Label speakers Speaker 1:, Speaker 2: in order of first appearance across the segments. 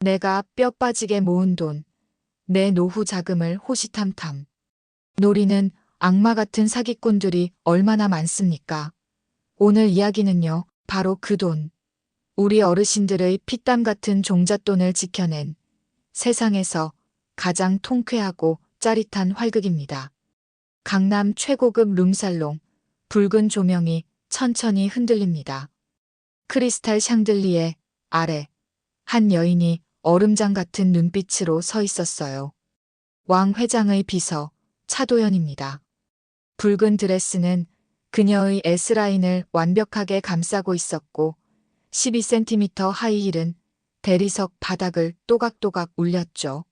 Speaker 1: 내가 뼈 빠지게 모은 돈, 내 노후 자금을 호시탐탐 노리는 악마 같은 사기꾼들이 얼마나 많습니까? 오늘 이야기는요, 바로 그 돈. 우리 어르신들의 피땀 같은 종잣돈을 지켜낸 세상에서 가장 통쾌하고 짜릿한 활극입니다. 강남 최고급 룸살롱, 붉은 조명이 천천히 흔들립니다. 크리스탈 샹들리에 아래 한 여인이 얼음장 같은 눈빛으로 서 있었어요. 왕 회장의 비서 차도연입니다. 붉은 드레스는 그녀의 S라인을 완벽하게 감싸고 있었고 12cm 하이힐은 대리석 바닥을 또각또각 울렸죠.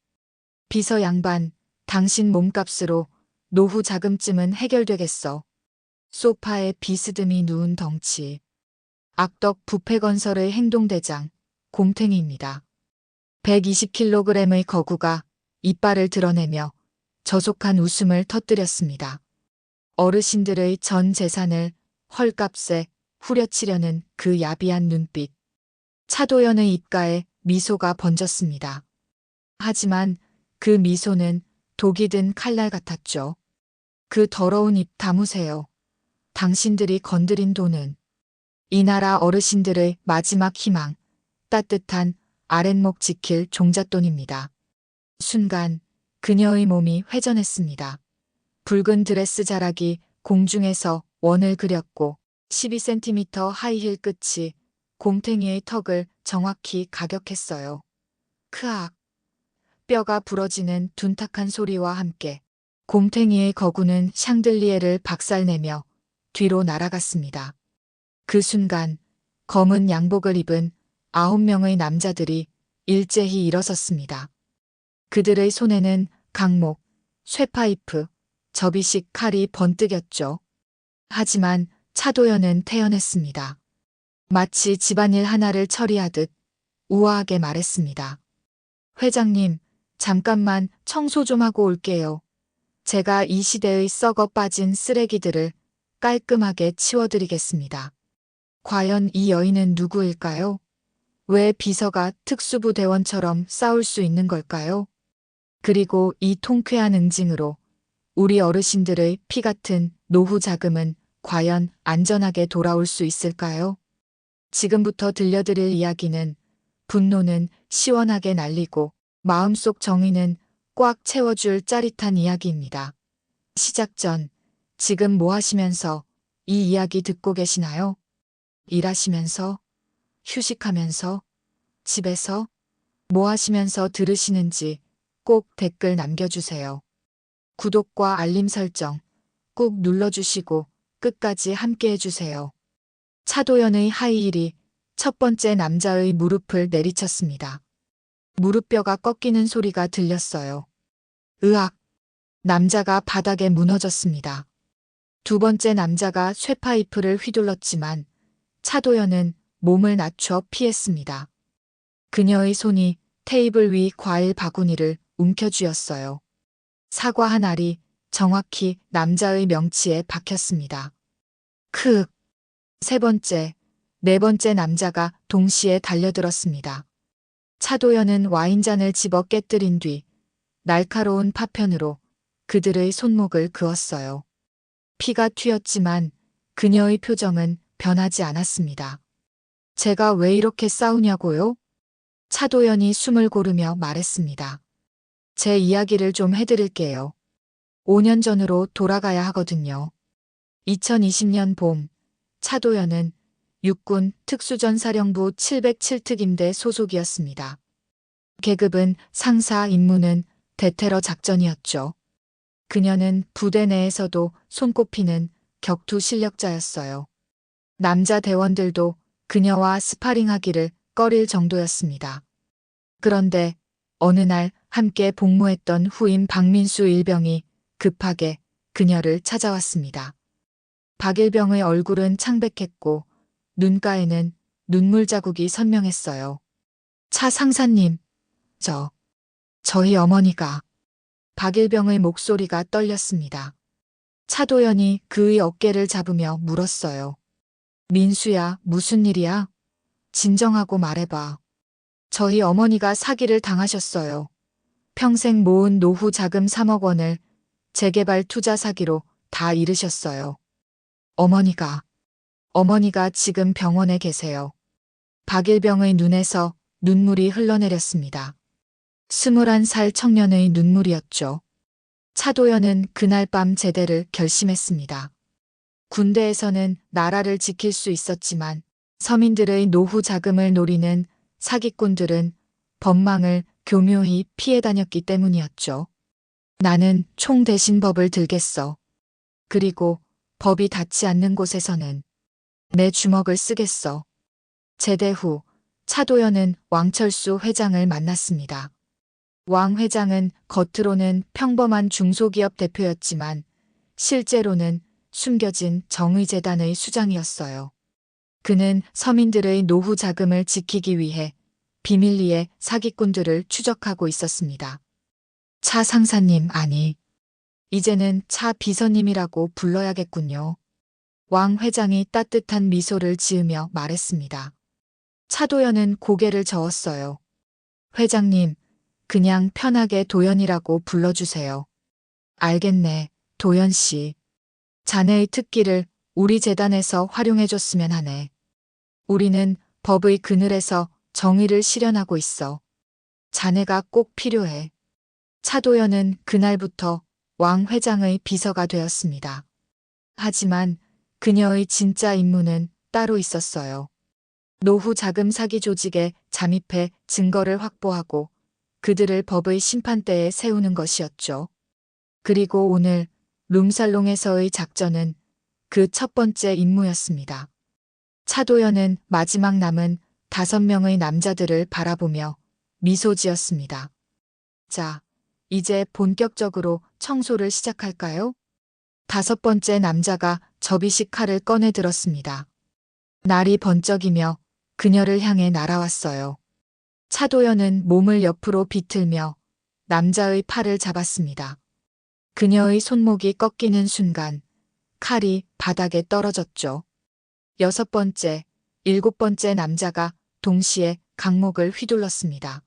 Speaker 1: 비서 양반, 당신 몸값으로 노후 자금쯤은 해결되겠어. 소파에 비스듬히 누운 덩치. 악덕 부패건설의 행동대장, 곰탱이입니다. 120kg의 거구가 이빨을 드러내며 저속한 웃음을 터뜨렸습니다. 어르신들의 전 재산을 헐값에 후려치려는 그 야비한 눈빛. 차도연의 입가에 미소가 번졌습니다. 하지만 그 미소는 독이 든 칼날 같았죠. 그 더러운 입 다무세요. 당신들이 건드린 돈은 이 나라 어르신들의 마지막 희망, 따뜻한 아랫목 지킬 종잣돈입니다. 순간 그녀의 몸이 회전했습니다. 붉은 드레스 자락이 공중에서 원을 그렸고 12cm 하이힐 끝이 곰탱이의 턱을 정확히 가격했어요. 크악! 뼈가 부러지는 둔탁한 소리와 함께 곰탱이의 거구는 샹들리에를 박살내며 뒤로 날아갔습니다. 그 순간 검은 양복을 입은 9명의 남자들이 일제히 일어섰습니다. 그들의 손에는 강목, 쇠파이프, 접이식 칼이 번뜩였죠. 하지만 차도연은 태연했습니다. 마치 집안일 하나를 처리하듯 우아하게 말했습니다. 회장님, 잠깐만 청소 좀 하고 올게요. 제가 이 시대의 썩어 빠진 쓰레기들을 깔끔하게 치워드리겠습니다. 과연 이 여인은 누구일까요? 왜 비서가 특수부 대원처럼 싸울 수 있는 걸까요? 그리고 이 통쾌한 응징으로 우리 어르신들의 피 같은 노후 자금은 과연 안전하게 돌아올 수 있을까요? 지금부터 들려드릴 이야기는 분노는 시원하게 날리고 마음속 정의는 꽉 채워줄 짜릿한 이야기입니다. 시작 전, 지금 뭐 하시면서 이 이야기 듣고 계시나요? 일하시면서? 휴식하면서? 집에서? 뭐 하시면서 들으시는지 꼭 댓글 남겨주세요. 구독과 알림 설정 꼭 눌러주시고 끝까지 함께 해주세요. 차도연의 하이힐이 첫 번째 남자의 무릎을 내리쳤습니다. 무릎뼈가 꺾이는 소리가 들렸어요. 으악! 남자가 바닥에 무너졌습니다. 두 번째 남자가 쇠파이프를 휘둘렀지만 차도연은 몸을 낮춰 피했습니다. 그녀의 손이 테이블 위 과일 바구니를 움켜쥐었어요. 사과 한 알이 정확히 남자의 명치에 박혔습니다. 크윽! 세 번째, 네 번째 남자가 동시에 달려들었습니다. 차도연은 와인잔을 집어 깨뜨린 뒤 날카로운 파편으로 그들의 손목을 그었어요. 피가 튀었지만 그녀의 표정은 변하지 않았습니다. 제가 왜 이렇게 싸우냐고요? 차도연이 숨을 고르며 말했습니다. 제 이야기를 좀 해드릴게요. 5년 전으로 돌아가야 하거든요. 2020년 봄, 차도연은 육군 특수전사령부 707특임대 소속이었습니다. 계급은 상사, 임무는 대테러 작전이었죠. 그녀는 부대 내에서도 손꼽히는 격투 실력자였어요. 남자 대원들도 그녀와 스파링하기를 꺼릴 정도였습니다. 그런데 어느 날 함께 복무했던 후임 박민수 일병이 급하게 그녀를 찾아왔습니다. 박일병의 얼굴은 창백했고 눈가에는 눈물 자국이 선명했어요. 차 상사님, 저희 어머니가. 박일병의 목소리가 떨렸습니다. 차도연이 그의 어깨를 잡으며 물었어요. 민수야, 무슨 일이야? 진정하고 말해봐. 저희 어머니가 사기를 당하셨어요. 평생 모은 노후 자금 3억 원을 재개발 투자 사기로 다 잃으셨어요. 어머니가 지금 병원에 계세요. 박일병의 눈에서 눈물이 흘러내렸습니다. 21살 청년의 눈물이었죠. 차도연은 그날 밤 제대를 결심했습니다. 군대에서는 나라를 지킬 수 있었지만 서민들의 노후 자금을 노리는 사기꾼들은 법망을 교묘히 피해 다녔기 때문이었죠. 나는 총 대신 법을 들겠어. 그리고 법이 닿지 않는 곳에서는 내 주먹을 쓰겠어. 제대 후 차도연은 왕철수 회장을 만났습니다. 왕 회장은 겉으로는 평범한 중소기업 대표였지만 실제로는 숨겨진 정의재단의 수장이었어요. 그는 서민들의 노후 자금을 지키기 위해 비밀리에 사기꾼들을 추적하고 있었습니다. 차 상사님, 아니, 이제는 차 비서님이라고 불러야겠군요. 왕 회장이 따뜻한 미소를 지으며 말했습니다. 차도연은 고개를 저었어요. 회장님, 그냥 편하게 도연이라고 불러주세요. 알겠네, 도연 씨. 자네의 특기를 우리 재단에서 활용해줬으면 하네. 우리는 법의 그늘에서 정의를 실현하고 있어. 자네가 꼭 필요해. 차도연은 그날부터 왕 회장의 비서가 되었습니다. 하지만 그녀의 진짜 임무는 따로 있었어요. 노후 자금 사기 조직에 잠입해 증거를 확보하고 그들을 법의 심판대에 세우는 것이었죠. 그리고 오늘 룸살롱에서의 작전은 그 첫 번째 임무였습니다. 차도연은 마지막 남은 5명의 남자들을 바라보며 미소 지었습니다. 자, 이제 본격적으로 청소를 시작할까요? 5번째 남자가 접이식 칼을 꺼내 들었습니다. 날이 번쩍이며 그녀를 향해 날아왔어요. 차도연은 몸을 옆으로 비틀며 남자의 팔을 잡았습니다. 그녀의 손목이 꺾이는 순간 칼이 바닥에 떨어졌죠. 6번째, 7번째 남자가 동시에 강목을 휘둘렀습니다.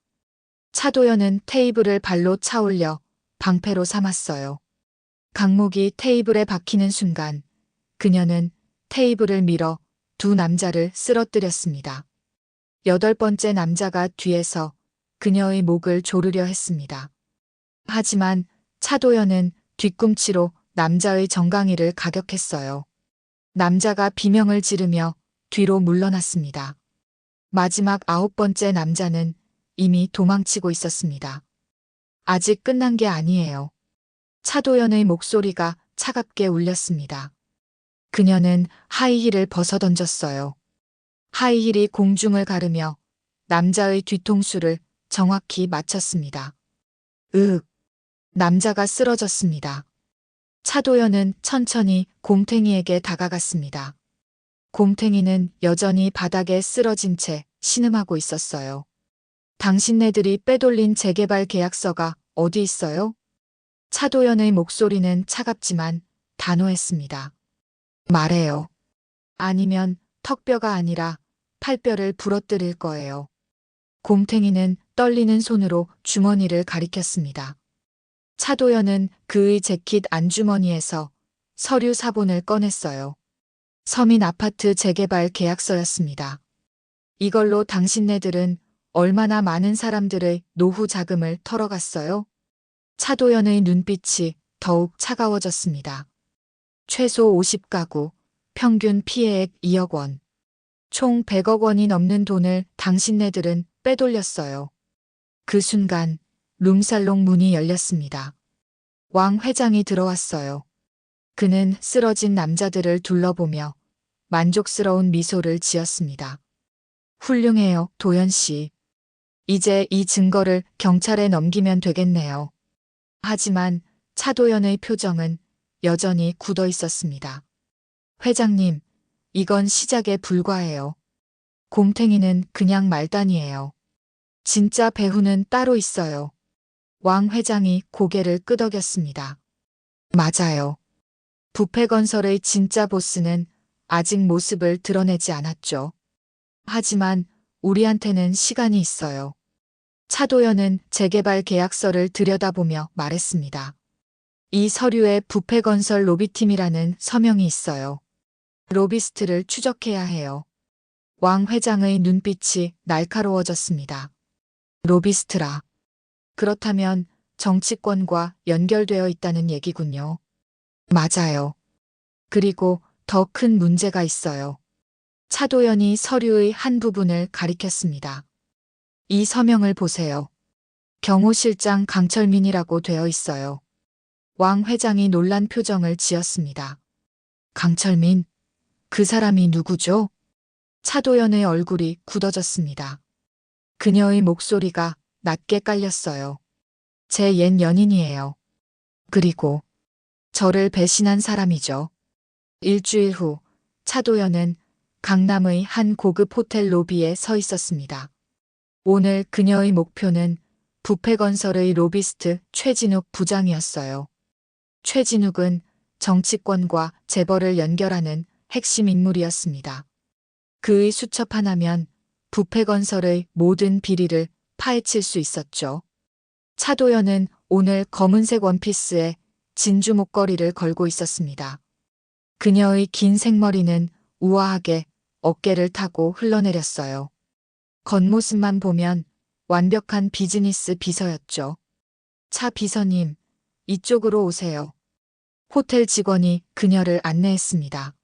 Speaker 1: 차도연은 테이블을 발로 차올려 방패로 삼았어요. 강목이 테이블에 박히는 순간 그녀는 테이블을 밀어 두 남자를 쓰러뜨렸습니다. 8번째 남자가 뒤에서 그녀의 목을 조르려 했습니다. 하지만 차도연은 뒤꿈치로 남자의 정강이를 가격했어요. 남자가 비명을 지르며 뒤로 물러났습니다. 마지막 9번째 남자는 이미 도망치고 있었습니다. 아직 끝난 게 아니에요. 차도연의 목소리가 차갑게 울렸습니다. 그녀는 하이힐을 벗어던졌어요. 하이힐이 공중을 가르며 남자의 뒤통수를 정확히 맞췄습니다. 으윽! 남자가 쓰러졌습니다. 차도연은 천천히 곰탱이에게 다가갔습니다. 곰탱이는 여전히 바닥에 쓰러진 채 신음하고 있었어요. 당신네들이 빼돌린 재개발 계약서가 어디 있어요? 차도연의 목소리는 차갑지만 단호했습니다. 말해요. 아니면 턱뼈가 아니라 팔뼈를 부러뜨릴 거예요. 곰탱이는 떨리는 손으로 주머니를 가리켰습니다. 차도연은 그의 재킷 안주머니에서 서류 사본을 꺼냈어요. 서민 아파트 재개발 계약서였습니다. 이걸로 당신네들은 얼마나 많은 사람들의 노후 자금을 털어갔어요? 차도연의 눈빛이 더욱 차가워졌습니다. 최소 50가구, 평균 피해액 2억 원. 총 100억 원이 넘는 돈을 당신네들은 빼돌렸어요. 그 순간 룸살롱 문이 열렸습니다. 왕 회장이 들어왔어요. 그는 쓰러진 남자들을 둘러보며 만족스러운 미소를 지었습니다. 훌륭해요, 도연 씨. 이제 이 증거를 경찰에 넘기면 되겠네요. 하지만 차도연의 표정은 여전히 굳어 있었습니다. 회장님, 이건 시작에 불과해요. 곰탱이는 그냥 말단이에요. 진짜 배후는 따로 있어요. 왕 회장이 고개를 끄덕였습니다. 맞아요. 부패건설의 진짜 보스는 아직 모습을 드러내지 않았죠. 하지만 우리한테는 시간이 있어요. 차도연은 재개발 계약서를 들여다보며 말했습니다. 이 서류에 부패건설 로비팀이라는 서명이 있어요. 로비스트를 추적해야 해요. 왕 회장의 눈빛이 날카로워졌습니다. 로비스트라. 그렇다면 정치권과 연결되어 있다는 얘기군요. 맞아요. 그리고 더 큰 문제가 있어요. 차도연이 서류의 한 부분을 가리켰습니다. 이 서명을 보세요. 경호실장 강철민이라고 되어 있어요. 왕 회장이 놀란 표정을 지었습니다. 강철민? 그 사람이 누구죠? 차도연의 얼굴이 굳어졌습니다. 그녀의 목소리가 낮게 깔렸어요. 제 옛 연인이에요. 그리고 저를 배신한 사람이죠. 일주일 후 차도연은 강남의 한 고급 호텔 로비에 서 있었습니다. 오늘 그녀의 목표는 부패건설의 로비스트 최진욱 부장이었어요. 최진욱은 정치권과 재벌을 연결하는 핵심 인물이었습니다. 그의 수첩 하나면 부패건설의 모든 비리를 파헤칠 수 있었죠. 차도연은 오늘 검은색 원피스에 진주 목걸이를 걸고 있었습니다. 그녀의 긴 생머리는 우아하게 어깨를 타고 흘러내렸어요. 겉모습만 보면 완벽한 비즈니스 비서였죠. 차 비서님, 이쪽으로 오세요. 호텔 직원이 그녀를 안내했습니다.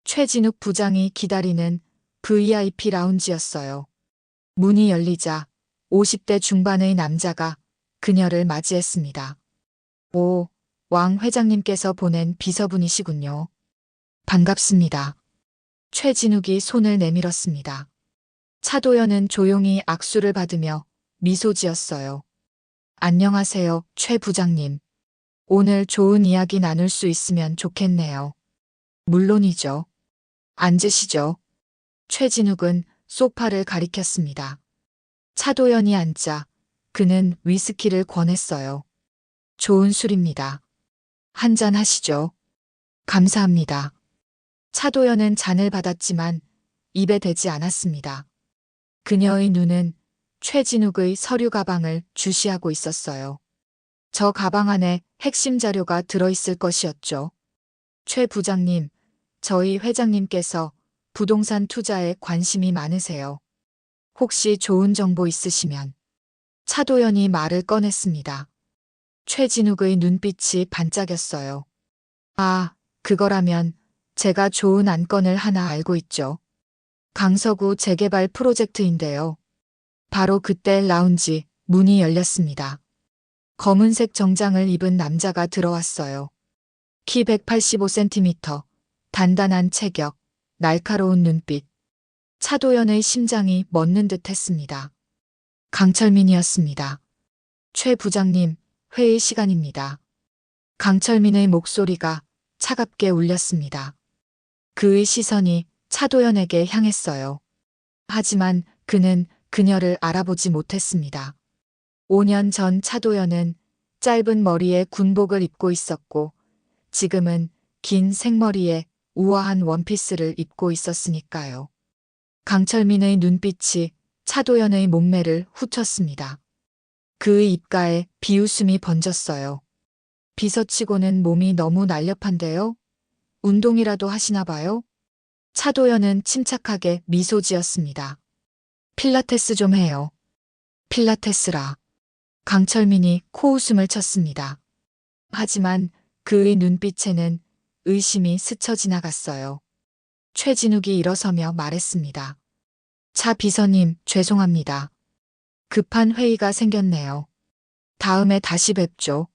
Speaker 1: 최진욱 부장이 기다리는 VIP 라운지였어요. 문이 열리자 50대 중반의 남자가 그녀를 맞이했습니다. 오, 왕 회장님께서 보낸 비서분이시군요. 반갑습니다. 최진욱이 손을 내밀었습니다. 차도연은 조용히 악수를 받으며 미소 지었어요. 안녕하세요, 최 부장님. 오늘 좋은 이야기 나눌 수 있으면 좋겠네요. 물론이죠. 앉으시죠. 최진욱은 소파를 가리켰습니다. 차도연이 앉자 그는 위스키를 권했어요. 좋은 술입니다. 한잔 하시죠. 감사합니다. 차도연은 잔을 받았지만 입에 대지 않았습니다. 그녀의 눈은 최진욱의 서류 가방을 주시하고 있었어요. 저 가방 안에 핵심 자료가 들어있을 것이었죠. 최 부장님, 저희 회장님께서 부동산 투자에 관심이 많으세요. 혹시 좋은 정보 있으시면. 차도연이 말을 꺼냈습니다. 최진욱의 눈빛이 반짝였어요. 아, 그거라면 제가 좋은 안건을 하나 알고 있죠. 강서구 재개발 프로젝트인데요. 바로 그때 라운지 문이 열렸습니다. 검은색 정장을 입은 남자가 들어왔어요. 키 185cm, 단단한 체격, 날카로운 눈빛. 차도연의 심장이 멎는 듯 했습니다. 강철민이었습니다. 최 부장님, 회의 시간입니다. 강철민의 목소리가 차갑게 울렸습니다. 그의 시선이 차도연에게 향했어요. 하지만 그는 그녀를 알아보지 못했습니다. 5년 전 차도연은 짧은 머리에 군복을 입고 있었고 지금은 긴 생머리에 우아한 원피스를 입고 있었으니까요. 강철민의 눈빛이 차도연의 몸매를 훑었습니다. 그의 입가에 비웃음이 번졌어요. 비서치고는 몸이 너무 날렵한데요? 운동이라도 하시나 봐요? 차도연은 침착하게 미소 지었습니다. 필라테스 좀 해요. 필라테스라. 강철민이 코웃음을 쳤습니다. 하지만 그의 눈빛에는 의심이 스쳐 지나갔어요. 최진욱이 일어서며 말했습니다. 차 비서님, 죄송합니다. 급한 회의가 생겼네요. 다음에 다시 뵙죠.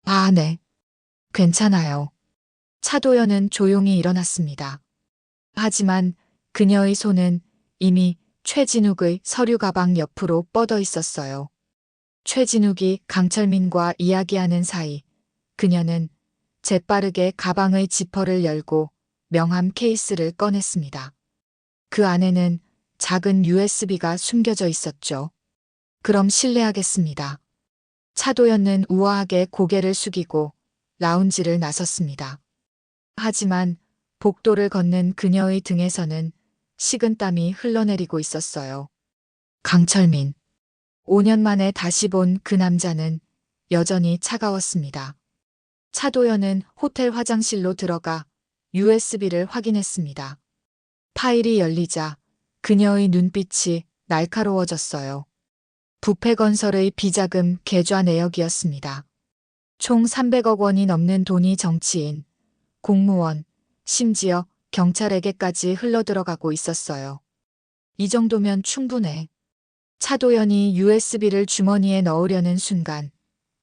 Speaker 1: 아, 네. 괜찮아요. 차도연은 조용히 일어났습니다. 하지만 그녀의 손은 이미 최진욱의 서류 가방 옆으로 뻗어 있었어요. 최진욱이 강철민과 이야기하는 사이 그녀는 재빠르게 가방의 지퍼를 열고 명함 케이스를 꺼냈습니다. 그 안에는 작은 USB가 숨겨져 있었죠. 그럼 실례하겠습니다. 차도연은 우아하게 고개를 숙이고 라운지를 나섰습니다. 하지만 복도를 걷는 그녀의 등에서는 식은땀이 흘러내리고 있었어요. 강철민. 5년 만에 다시 본 그 남자는 여전히 차가웠습니다. 차도연은 호텔 화장실로 들어가 USB를 확인했습니다. 파일이 열리자 그녀의 눈빛이 날카로워졌어요. 부패건설의 비자금 계좌 내역이었습니다. 총 300억 원이 넘는 돈이 정치인, 공무원, 심지어 경찰에게까지 흘러들어가고 있었어요. 이 정도면 충분해. 차도연이 USB를 주머니에 넣으려는 순간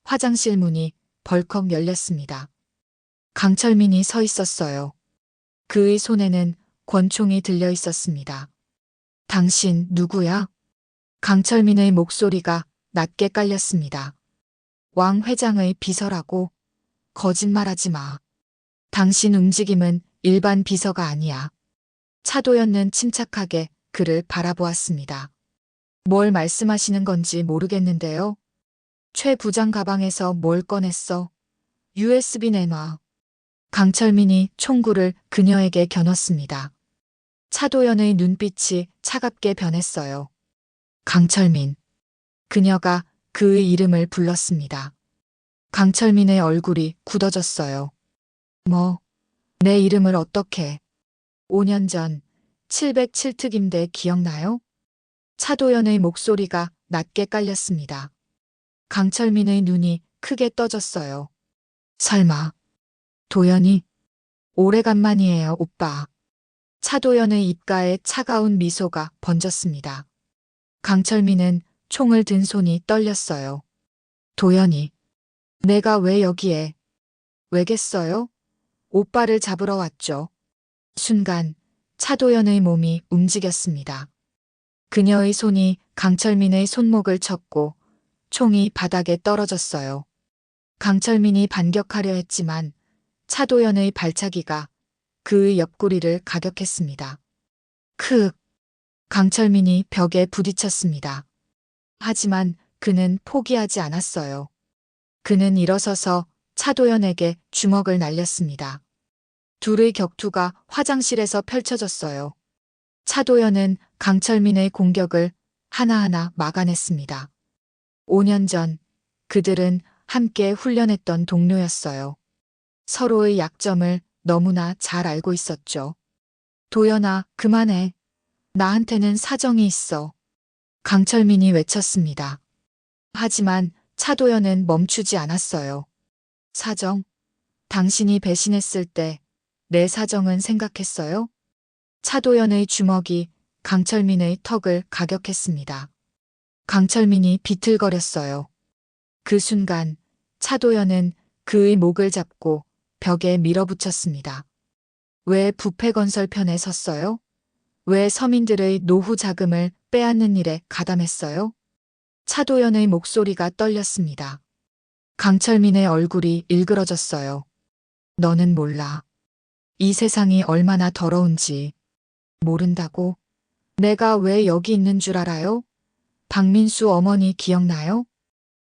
Speaker 1: 화장실 문이 벌컥 열렸습니다. 강철민이 서 있었어요. 그의 손에는 권총이 들려 있었습니다. 당신 누구야? 강철민의 목소리가 낮게 깔렸습니다. 왕 회장의 비서라고? 거짓말하지 마. 당신 움직임은 일반 비서가 아니야. 차도연은 침착하게 그를 바라보았습니다. 뭘 말씀하시는 건지 모르겠는데요. 최 부장 가방에서 뭘 꺼냈어? USB 내놔. 강철민이 총구를 그녀에게 겨눴습니다. 차도연의 눈빛이 차갑게 변했어요. 강철민. 그녀가 그의 이름을 불렀습니다. 강철민의 얼굴이 굳어졌어요. 뭐, 내 이름을 어떻게? 5년 전 707특임대 기억나요? 차도연의 목소리가 낮게 깔렸습니다. 강철민의 눈이 크게 떠졌어요. 설마, 도연이? 오래간만이에요, 오빠. 차도연의 입가에 차가운 미소가 번졌습니다. 강철민은 총을 든 손이 떨렸어요. 도연이, 내가 왜 여기에? 왜겠어요? 오빠를 잡으러 왔죠. 순간 차도연의 몸이 움직였습니다. 그녀의 손이 강철민의 손목을 쳤고 총이 바닥에 떨어졌어요. 강철민이 반격하려 했지만 차도연의 발차기가 그의 옆구리를 가격했습니다. 크윽! 강철민이 벽에 부딪혔습니다. 하지만 그는 포기하지 않았어요. 그는 일어서서 차도연에게 주먹을 날렸습니다. 둘의 격투가 화장실에서 펼쳐졌어요. 차도연은 강철민의 공격을 하나하나 막아냈습니다. 5년 전 그들은 함께 훈련했던 동료였어요. 서로의 약점을 너무나 잘 알고 있었죠. 도연아, 그만해. 나한테는 사정이 있어. 강철민이 외쳤습니다. 하지만 차도연은 멈추지 않았어요. 사정? 당신이 배신했을 때 내 사정은 생각했어요? 차도연의 주먹이 강철민의 턱을 가격했습니다. 강철민이 비틀거렸어요. 그 순간 차도연은 그의 목을 잡고 벽에 밀어붙였습니다. 왜 부패건설 편에 섰어요? 왜 서민들의 노후 자금을 빼앗는 일에 가담했어요? 차도연의 목소리가 떨렸습니다. 강철민의 얼굴이 일그러졌어요. 너는 몰라. 이 세상이 얼마나 더러운지. 모른다고? 내가 왜 여기 있는 줄 알아요? 박민수 어머니 기억나요?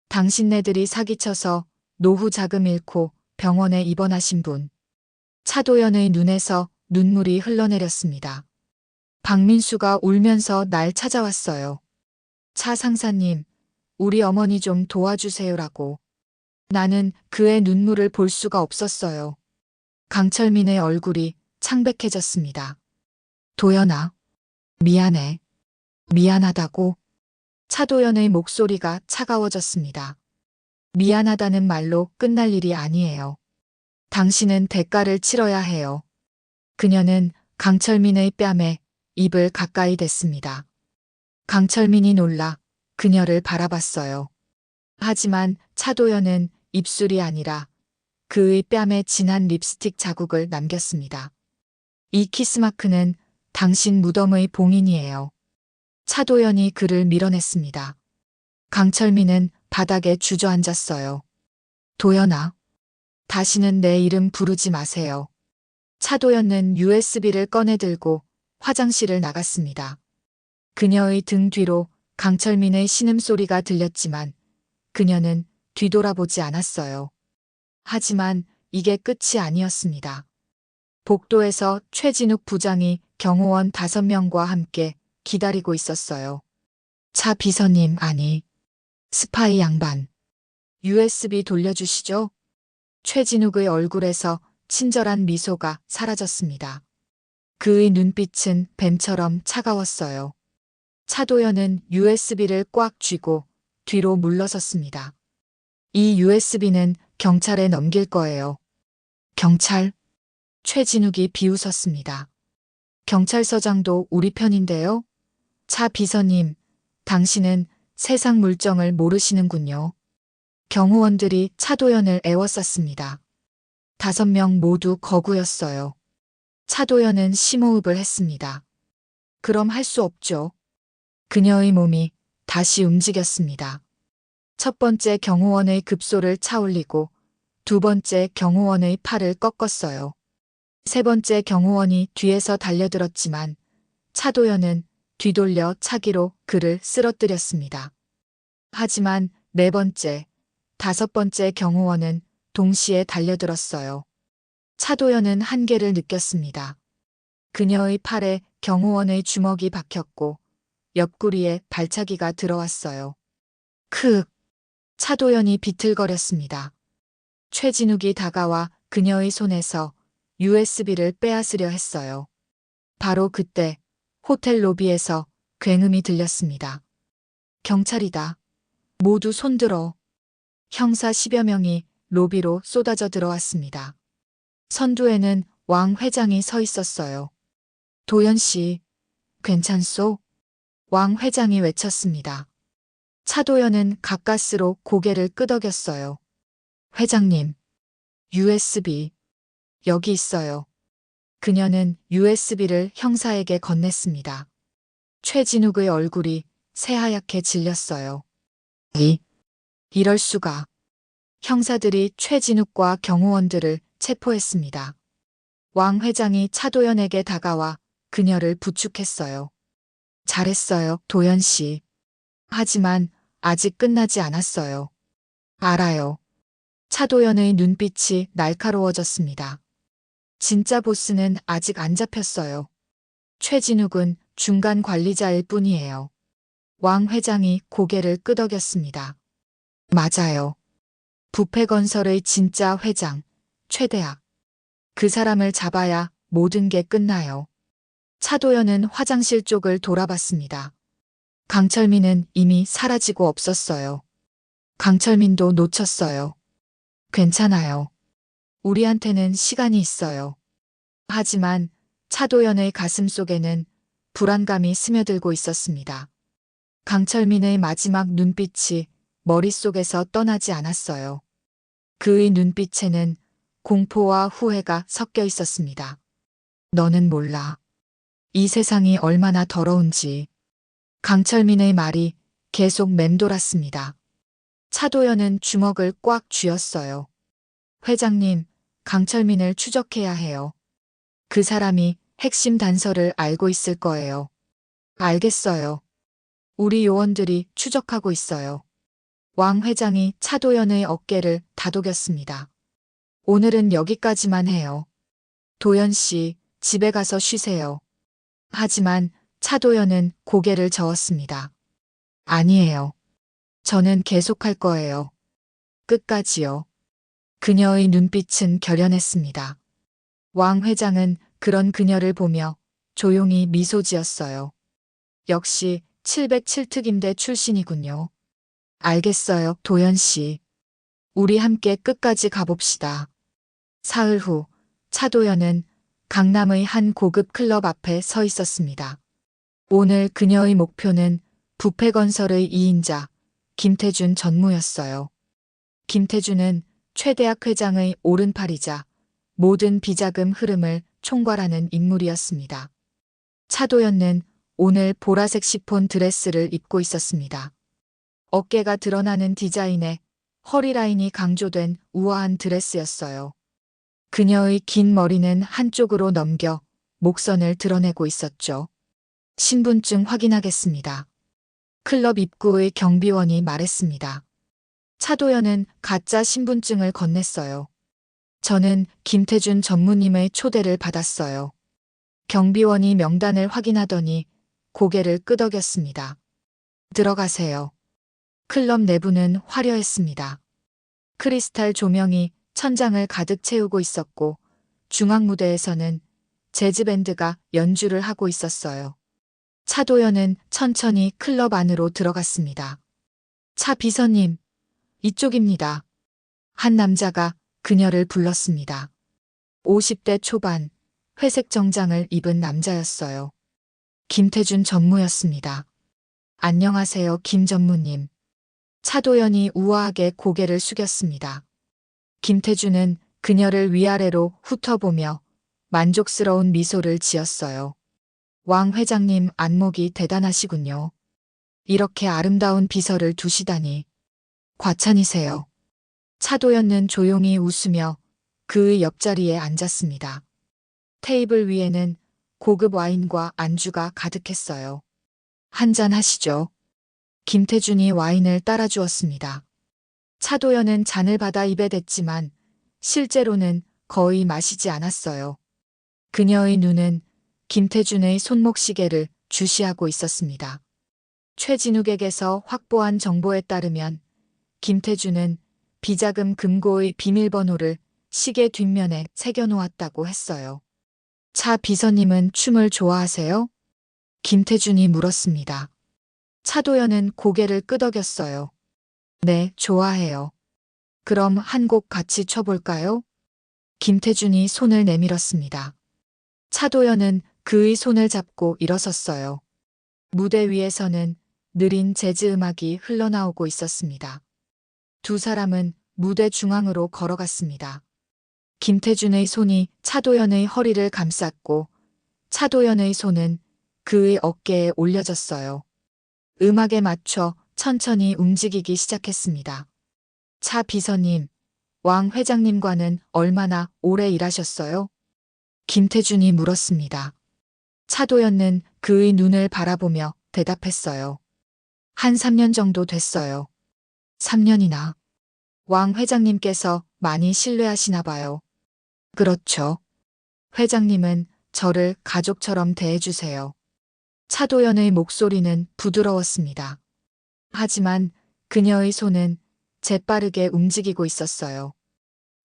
Speaker 1: 당신네들이 사기쳐서 노후 자금 잃고 병원에 입원하신 분. 차도연의 눈에서 눈물이 흘러내렸습니다. 박민수가 울면서 날 찾아왔어요. 차 상사님, 우리 어머니 좀 도와주세요라고. 나는 그의 눈물을 볼 수가 없었어요. 강철민의 얼굴이 창백해졌습니다. 도연아, 미안해. 미안하다고. 차도연의 목소리가 차가워졌습니다. 미안하다는 말로 끝날 일이 아니에요. 당신은 대가를 치러야 해요. 그녀는 강철민의 뺨에 입을 가까이 댔습니다. 강철민이 놀라 그녀를 바라봤어요. 하지만 차도연은 입술이 아니라 그의 뺨에 진한 립스틱 자국을 남겼습니다. 이 키스마크는 당신 무덤의 봉인이에요. 차도연이 그를 밀어냈습니다. 강철민은 바닥에 주저앉았어요. 도연아, 다시는 내 이름 부르지 마세요. 차도연은 USB를 꺼내 들고 화장실을 나갔습니다. 그녀의 등 뒤로 강철민의 신음소리가 들렸지만 그녀는 뒤돌아보지 않았어요. 하지만 이게 끝이 아니었습니다. 복도에서 최진욱 부장이 경호원 5명과 함께 기다리고 있었어요. 차 비서님, 아니, 스파이 양반. USB 돌려주시죠? 최진욱의 얼굴에서 친절한 미소가 사라졌습니다. 그의 눈빛은 뱀처럼 차가웠어요. 차도연은 USB를 꽉 쥐고 뒤로 물러섰습니다. 이 USB는 경찰에 넘길 거예요. 경찰? 최진욱이 비웃었습니다. 경찰서장도 우리 편인데요? 차 비서님, 당신은 세상 물정을 모르시는군요. 경호원들이 차도연을 애워쌌습니다. 5명 모두 거구였어요. 차도연은 심호흡을 했습니다. 그럼 할 수 없죠. 그녀의 몸이 다시 움직였습니다. 첫 번째 경호원의 급소를 차올리고 두 번째 경호원의 팔을 꺾었어요. 세 번째 경호원이 뒤에서 달려들었지만 차도연은 뒤돌려 차기로 그를 쓰러뜨렸습니다. 하지만 네 번째, 다섯 번째 경호원은 동시에 달려들었어요. 차도연은 한계를 느꼈습니다. 그녀의 팔에 경호원의 주먹이 박혔고 옆구리에 발차기가 들어왔어요. 크윽! 차도연이 비틀거렸습니다. 최진욱이 다가와 그녀의 손에서 USB를 빼앗으려 했어요. 바로 그때 호텔 로비에서 굉음이 들렸습니다. 경찰이다. 모두 손들어. 형사 10여 명이 로비로 쏟아져 들어왔습니다. 선두에는 왕 회장이 서 있었어요. 도연 씨, 괜찮소? 왕 회장이 외쳤습니다. 차도연은 가까스로 고개를 끄덕였어요. 회장님, USB. 여기 있어요. 그녀는 USB를 형사에게 건넸습니다. 최진욱의 얼굴이 새하얗게 질렸어요. 이럴 수가. 형사들이 최진욱과 경호원들을 체포했습니다. 왕 회장이 차도연에게 다가와 그녀를 부축했어요. 잘했어요, 도연 씨. 하지만 아직 끝나지 않았어요. 알아요. 차도연의 눈빛이 날카로워졌습니다. 진짜 보스는 아직 안 잡혔어요. 최진욱은 중간 관리자일 뿐이에요. 왕 회장이 고개를 끄덕였습니다. 맞아요. 부패건설의 진짜 회장, 최대학. 그 사람을 잡아야 모든 게 끝나요. 차도연은 화장실 쪽을 돌아봤습니다. 강철민은 이미 사라지고 없었어요. 강철민도 놓쳤어요. 괜찮아요. 우리한테는 시간이 있어요. 하지만 차도연의 가슴 속에는 불안감이 스며들고 있었습니다. 강철민의 마지막 눈빛이 머릿속에서 떠나지 않았어요. 그의 눈빛에는 공포와 후회가 섞여 있었습니다. 너는 몰라. 이 세상이 얼마나 더러운지. 강철민의 말이 계속 맴돌았습니다. 차도연은 주먹을 꽉 쥐었어요. 회장님, 강철민을 추적해야 해요. 그 사람이 핵심 단서를 알고 있을 거예요. 알겠어요. 우리 요원들이 추적하고 있어요. 왕 회장이 차도연의 어깨를 다독였습니다. 오늘은 여기까지만 해요. 도연 씨, 집에 가서 쉬세요. 하지만 차도연은 고개를 저었습니다. 아니에요. 저는 계속할 거예요. 끝까지요. 그녀의 눈빛은 결연했습니다. 왕 회장은 그런 그녀를 보며 조용히 미소 지었어요. 역시 707특임대 출신이군요. 알겠어요, 도연 씨. 우리 함께 끝까지 가봅시다. 사흘 후 차도연은 강남의 한 고급 클럽 앞에 서 있었습니다. 오늘 그녀의 목표는 부패건설의 2인자 김태준 전무였어요. 김태준은 최대학 회장의 오른팔이자 모든 비자금 흐름을 총괄하는 인물이었습니다. 차도연은 오늘 보라색 시폰 드레스를 입고 있었습니다. 어깨가 드러나는 디자인에 허리 라인이 강조된 우아한 드레스였어요. 그녀의 긴 머리는 한쪽으로 넘겨 목선을 드러내고 있었죠. 신분증 확인하겠습니다. 클럽 입구의 경비원이 말했습니다. 차도연은 가짜 신분증을 건넸어요. 저는 김태준 전무님의 초대를 받았어요. 경비원이 명단을 확인하더니 고개를 끄덕였습니다. 들어가세요. 클럽 내부는 화려했습니다. 크리스탈 조명이 천장을 가득 채우고 있었고 중앙 무대에서는 재즈 밴드가 연주를 하고 있었어요. 차도연은 천천히 클럽 안으로 들어갔습니다. 차 비서님, 이쪽입니다. 한 남자가 그녀를 불렀습니다. 50대 초반, 회색 정장을 입은 남자였어요. 김태준 전무였습니다. 안녕하세요, 김 전무님. 차도연이 우아하게 고개를 숙였습니다. 김태준은 그녀를 위아래로 훑어보며 만족스러운 미소를 지었어요. 왕 회장님 안목이 대단하시군요. 이렇게 아름다운 비서를 두시다니. 과찬이세요. 차도연은 조용히 웃으며 그의 옆자리에 앉았습니다. 테이블 위에는 고급 와인과 안주가 가득했어요. 한잔 하시죠. 김태준이 와인을 따라주었습니다. 차도연은 잔을 받아 입에 댔지만 실제로는 거의 마시지 않았어요. 그녀의 눈은 김태준의 손목시계를 주시하고 있었습니다. 최진욱에게서 확보한 정보에 따르면 김태준은 비자금 금고의 비밀번호를 시계 뒷면에 새겨놓았다고 했어요. 차 비서님은 춤을 좋아하세요? 김태준이 물었습니다. 차도연은 고개를 끄덕였어요. 네, 좋아해요. 그럼 한 곡 같이 춰볼까요? 김태준이 손을 내밀었습니다. 차도연은 그의 손을 잡고 일어섰어요. 무대 위에서는 느린 재즈 음악이 흘러나오고 있었습니다. 두 사람은 무대 중앙으로 걸어갔습니다. 김태준의 손이 차도연의 허리를 감쌌고 차도연의 손은 그의 어깨에 올려졌어요. 음악에 맞춰 천천히 움직이기 시작했습니다. 차 비서님, 왕 회장님과는 얼마나 오래 일하셨어요? 김태준이 물었습니다. 차도연은 그의 눈을 바라보며 대답했어요. 한 3년 정도 됐어요. 3년이나. 왕 회장님께서 많이 신뢰하시나 봐요. 그렇죠. 회장님은 저를 가족처럼 대해주세요. 차도연의 목소리는 부드러웠습니다. 하지만 그녀의 손은 재빠르게 움직이고 있었어요.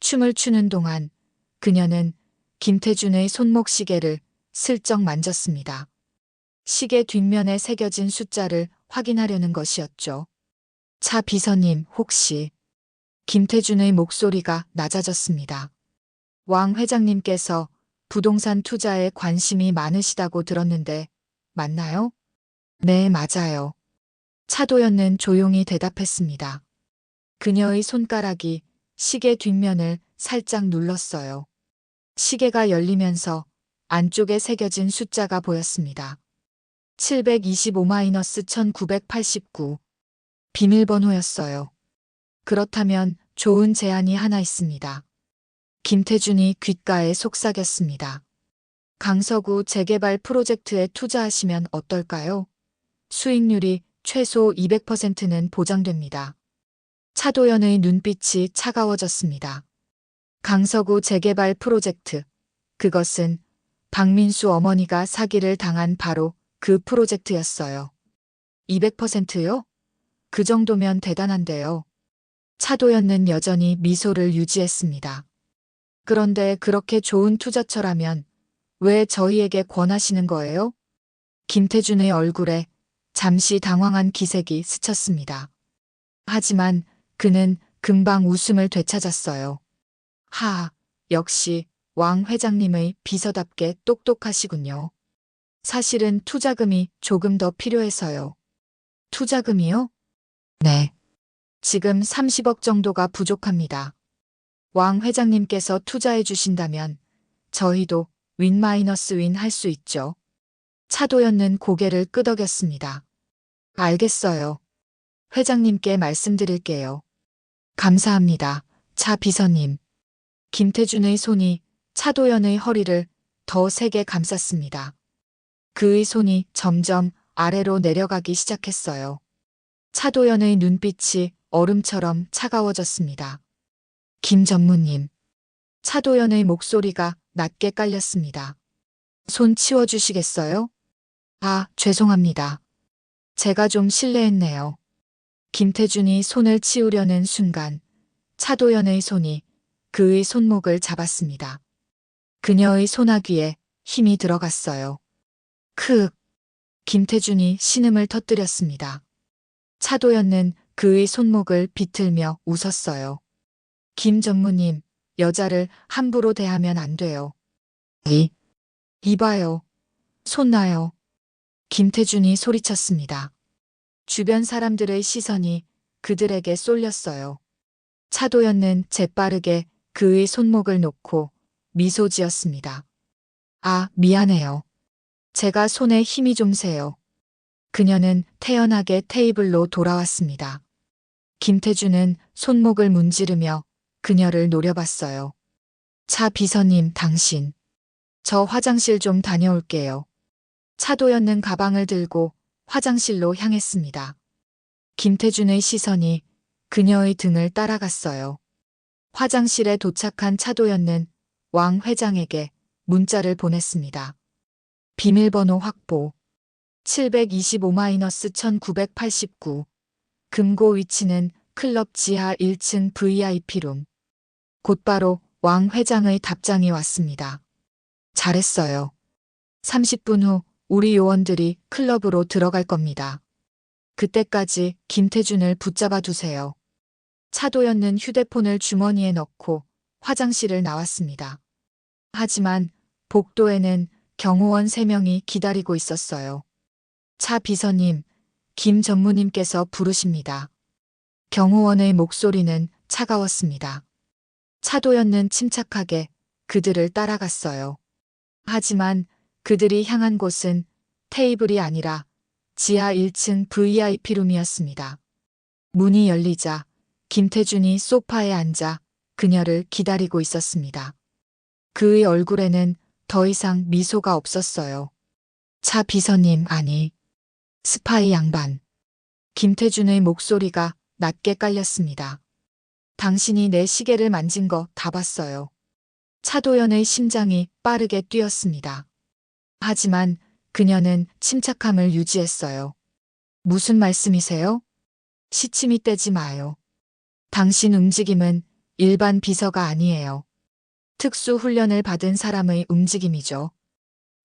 Speaker 1: 춤을 추는 동안 그녀는 김태준의 손목시계를 슬쩍 만졌습니다. 시계 뒷면에 새겨진 숫자를 확인하려는 것이었죠. 차 비서님, 혹시... 김태준의 목소리가 낮아졌습니다. 왕 회장님께서 부동산 투자에 관심이 많으시다고 들었는데 맞나요? 네, 맞아요. 차도연은 조용히 대답했습니다. 그녀의 손가락이 시계 뒷면을 살짝 눌렀어요. 시계가 열리면서 안쪽에 새겨진 숫자가 보였습니다. 725-1989. 비밀번호였어요. 그렇다면 좋은 제안이 하나 있습니다. 김태준이 귓가에 속삭였습니다. 강서구 재개발 프로젝트에 투자하시면 어떨까요? 수익률이 최소 200%는 보장됩니다. 차도연의 눈빛이 차가워졌습니다. 강서구 재개발 프로젝트. 그것은 박민수 어머니가 사기를 당한 바로 그 프로젝트였어요. 200%요? 그 정도면 대단한데요. 차도연은 여전히 미소를 유지했습니다. 그런데 그렇게 좋은 투자처라면 왜 저희에게 권하시는 거예요? 김태준의 얼굴에 잠시 당황한 기색이 스쳤습니다. 하지만 그는 금방 웃음을 되찾았어요. 역시 왕 회장님의 비서답게 똑똑하시군요. 사실은 투자금이 조금 더 필요해서요. 투자금이요? 네. 지금 30억 정도가 부족합니다. 왕 회장님께서 투자해 주신다면 저희도 윈 마이너스 윈 할 수 있죠. 차도연은 고개를 끄덕였습니다. 알겠어요. 회장님께 말씀드릴게요. 감사합니다. 차 비서님. 김태준의 손이 차도연의 허리를 더 세게 감쌌습니다. 그의 손이 점점 아래로 내려가기 시작했어요. 차도연의 눈빛이 얼음처럼 차가워졌습니다. 김 전무님. 차도연의 목소리가 낮게 깔렸습니다. 손 치워주시겠어요? 죄송합니다. 제가 좀 실례했네요. 김태준이 손을 치우려는 순간 차도연의 손이 그의 손목을 잡았습니다. 그녀의 소나귀에 힘이 들어갔어요. 크윽! 김태준이 신음을 터뜨렸습니다. 차도연은 그의 손목을 비틀며 웃었어요. 김 전무님, 여자를 함부로 대하면 안 돼요. 이봐요. 손 놔요. 김태준이 소리쳤습니다. 주변 사람들의 시선이 그들에게 쏠렸어요. 차도연은 재빠르게 그의 손목을 놓고 미소 지었습니다. 아, 미안해요. 제가 손에 힘이 좀 세요. 그녀는 태연하게 테이블로 돌아왔습니다. 김태준은 손목을 문지르며 그녀를 노려봤어요. 차 비서님, 당신. 저 화장실 좀 다녀올게요. 차도연은 가방을 들고 화장실로 향했습니다. 김태준의 시선이 그녀의 등을 따라갔어요. 화장실에 도착한 차도연은 왕 회장에게 문자를 보냈습니다. 비밀번호 확보. 725-1989. 금고 위치는 클럽 지하 1층 VIP룸. 곧바로 왕 회장의 답장이 왔습니다. 잘했어요. 30분 후 우리 요원들이 클럽으로 들어갈 겁니다. 그때까지 김태준을 붙잡아 두세요. 차도연은 휴대폰을 주머니에 넣고 화장실을 나왔습니다. 하지만 복도에는 경호원 3명이 기다리고 있었어요. 차 비서님, 김 전무님께서 부르십니다. 경호원의 목소리는 차가웠습니다. 차도연은 침착하게 그들을 따라갔어요. 하지만 그들이 향한 곳은 테이블이 아니라 지하 1층 VIP룸이었습니다. 문이 열리자 김태준이 소파에 앉아 그녀를 기다리고 있었습니다. 그의 얼굴에는 더 이상 미소가 없었어요. 차 비서님, 아니. 스파이 양반. 김태준의 목소리가 낮게 깔렸습니다. 당신이 내 시계를 만진 거 다 봤어요. 차도연의 심장이 빠르게 뛰었습니다. 하지만 그녀는 침착함을 유지했어요. 무슨 말씀이세요? 시침이 떼지 마요. 당신 움직임은 일반 비서가 아니에요. 특수 훈련을 받은 사람의 움직임이죠.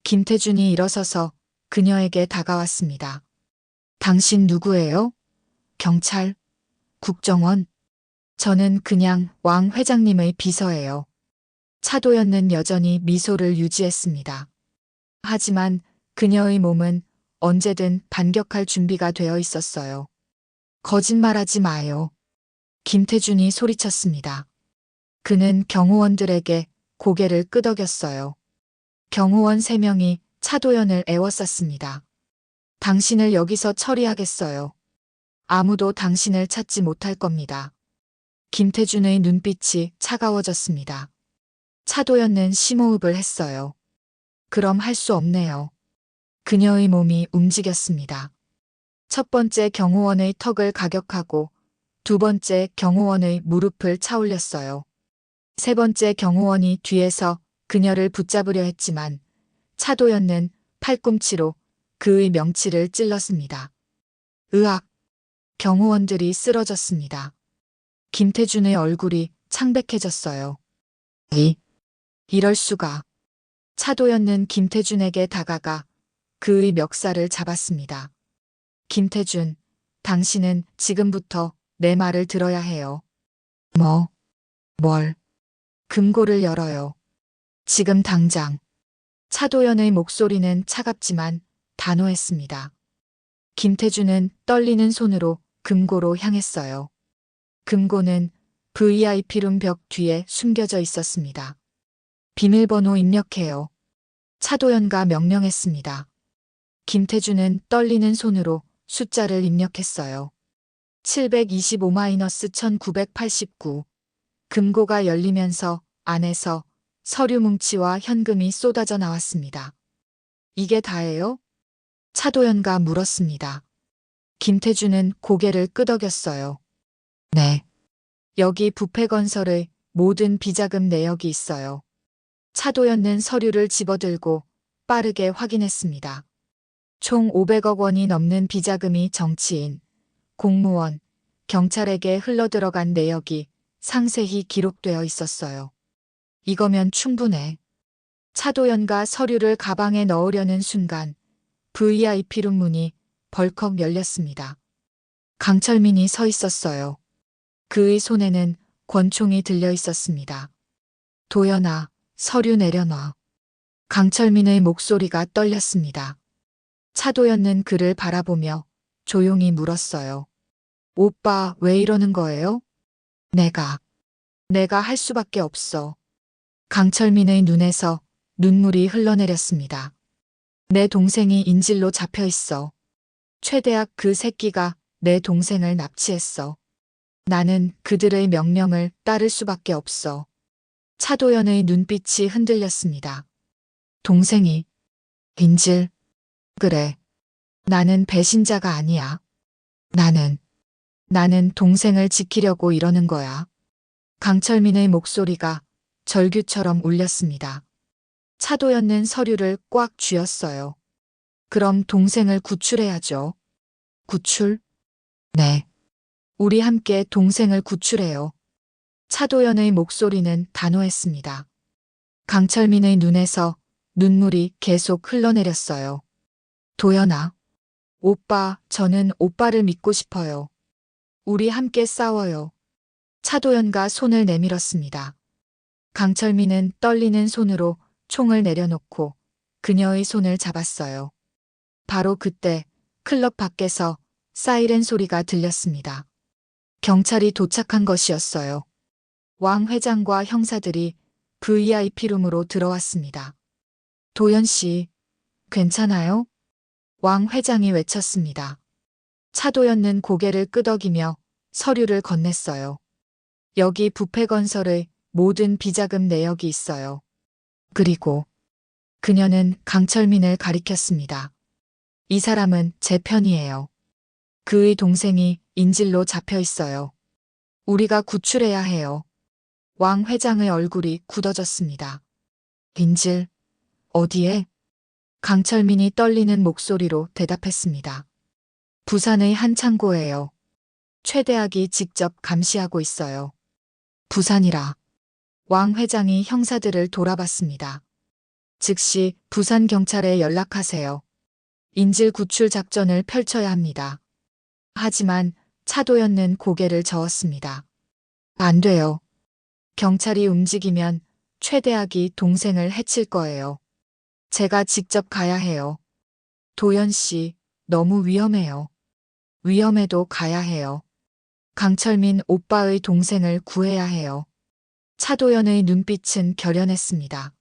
Speaker 1: 김태준이 일어서서 그녀에게 다가왔습니다. 당신 누구예요? 경찰? 국정원? 저는 그냥 왕 회장님의 비서예요. 차도연은 여전히 미소를 유지했습니다. 하지만 그녀의 몸은 언제든 반격할 준비가 되어 있었어요. 거짓말하지 마요. 김태준이 소리쳤습니다. 그는 경호원들에게 고개를 끄덕였어요. 경호원 3명이 차도연을 애워쌌습니다. 당신을 여기서 처리하겠어요. 아무도 당신을 찾지 못할 겁니다. 김태준의 눈빛이 차가워졌습니다. 차도연은 심호흡을 했어요. 그럼 할 수 없네요. 그녀의 몸이 움직였습니다. 첫 번째 경호원의 턱을 가격하고 두 번째 경호원의 무릎을 차올렸어요. 세 번째 경호원이 뒤에서 그녀를 붙잡으려 했지만 차도연은 팔꿈치로 그의 명치를 찔렀습니다. 으악! 경호원들이 쓰러졌습니다. 김태준의 얼굴이 창백해졌어요. 이럴 수가. 차도연은 김태준에게 다가가 그의 멱살을 잡았습니다. 김태준, 당신은 지금부터 내 말을 들어야 해요. 뭘? 금고를 열어요. 지금 당장. 차도연의 목소리는 차갑지만 단호했습니다. 김태준은 떨리는 손으로 금고로 향했어요. 금고는 VIP룸 벽 뒤에 숨겨져 있었습니다. 비밀번호 입력해요. 차도연가 명령했습니다. 김태준은 떨리는 손으로 숫자를 입력했어요. 725-1989. 금고가 열리면서 안에서 서류 뭉치와 현금이 쏟아져 나왔습니다. 이게 다예요? 차도연가 물었습니다. 김태준은 고개를 끄덕였어요. 네. 여기 부패건설의 모든 비자금 내역이 있어요. 차도연은 서류를 집어들고 빠르게 확인했습니다. 총 500억 원이 넘는 비자금이 정치인, 공무원, 경찰에게 흘러들어간 내역이 상세히 기록되어 있었어요. 이거면 충분해. 차도연가 서류를 가방에 넣으려는 순간 VIP룸 문이 벌컥 열렸습니다. 강철민이 서 있었어요. 그의 손에는 권총이 들려 있었습니다. 도연아, 서류 내려놔. 강철민의 목소리가 떨렸습니다. 차도연은 그를 바라보며 조용히 물었어요. 오빠, 왜 이러는 거예요? 내가 할 수밖에 없어. 강철민의 눈에서 눈물이 흘러내렸습니다. 내 동생이 인질로 잡혀 있어. 최대학 그 새끼가 내 동생을 납치했어. 나는 그들의 명령을 따를 수밖에 없어. 차도연의 눈빛이 흔들렸습니다. 동생이 인질? 그래. 나는 배신자가 아니야. 나는 동생을 지키려고 이러는 거야. 강철민의 목소리가 절규처럼 울렸습니다. 차도연은 서류를 꽉 쥐었어요. 그럼 동생을 구출해야죠. 구출? 네. 우리 함께 동생을 구출해요. 차도연의 목소리는 단호했습니다. 강철민의 눈에서 눈물이 계속 흘러내렸어요. 도연아. 오빠, 저는 오빠를 믿고 싶어요. 우리 함께 싸워요. 차도연가 손을 내밀었습니다. 강철민은 떨리는 손으로 총을 내려놓고 그녀의 손을 잡았어요. 바로 그때 클럽 밖에서 사이렌 소리가 들렸습니다. 경찰이 도착한 것이었어요. 왕 회장과 형사들이 VIP룸으로 들어왔습니다. 도연 씨, 괜찮아요? 왕 회장이 외쳤습니다. 차도연은 고개를 끄덕이며 서류를 건넸어요. 여기 부패건설의 모든 비자금 내역이 있어요. 그리고 그녀는 강철민을 가리켰습니다. 이 사람은 제 편이에요. 그의 동생이 인질로 잡혀 있어요. 우리가 구출해야 해요. 왕 회장의 얼굴이 굳어졌습니다. 인질? 어디에? 강철민이 떨리는 목소리로 대답했습니다. 부산의 한 창고예요. 최대학이 직접 감시하고 있어요. 부산이라. 왕 회장이 형사들을 돌아봤습니다. 즉시 부산 경찰에 연락하세요. 인질 구출 작전을 펼쳐야 합니다. 하지만 차도연은 고개를 저었습니다. 안 돼요. 경찰이 움직이면 최대학이 동생을 해칠 거예요. 제가 직접 가야 해요. 도연 씨, 너무 위험해요. 위험해도 가야 해요. 강철민 오빠의 동생을 구해야 해요. 차도연의 눈빛은 결연했습니다.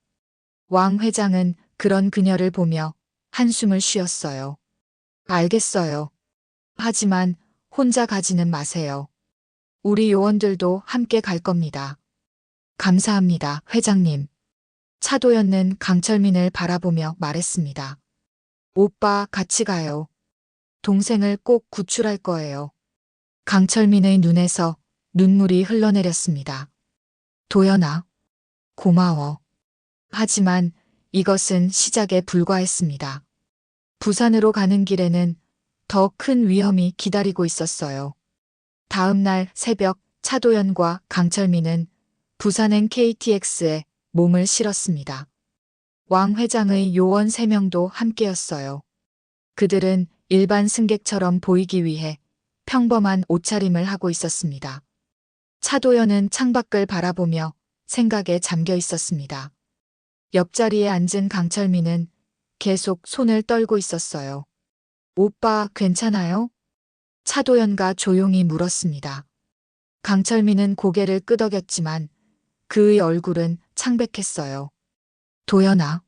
Speaker 1: 왕 회장은 그런 그녀를 보며 한숨을 쉬었어요. 알겠어요. 하지만 혼자 가지는 마세요. 우리 요원들도 함께 갈 겁니다. 감사합니다, 회장님. 차도연은 강철민을 바라보며 말했습니다. 오빠 같이 가요. 동생을 꼭 구출할 거예요. 강철민의 눈에서 눈물이 흘러내렸습니다. 도연아, 고마워. 하지만 이것은 시작에 불과했습니다. 부산으로 가는 길에는 더 큰 위험이 기다리고 있었어요. 다음 날 새벽 차도연과 강철민은 부산행 KTX에 몸을 실었습니다. 왕 회장의 요원 3명도 함께였어요. 그들은 일반 승객처럼 보이기 위해 평범한 옷차림을 하고 있었습니다. 차도연은 창밖을 바라보며 생각에 잠겨 있었습니다. 옆자리에 앉은 강철민은 계속 손을 떨고 있었어요. 오빠 괜찮아요? 차도연가 조용히 물었습니다. 강철민은 고개를 끄덕였지만 그의 얼굴은 창백했어요. 도연아,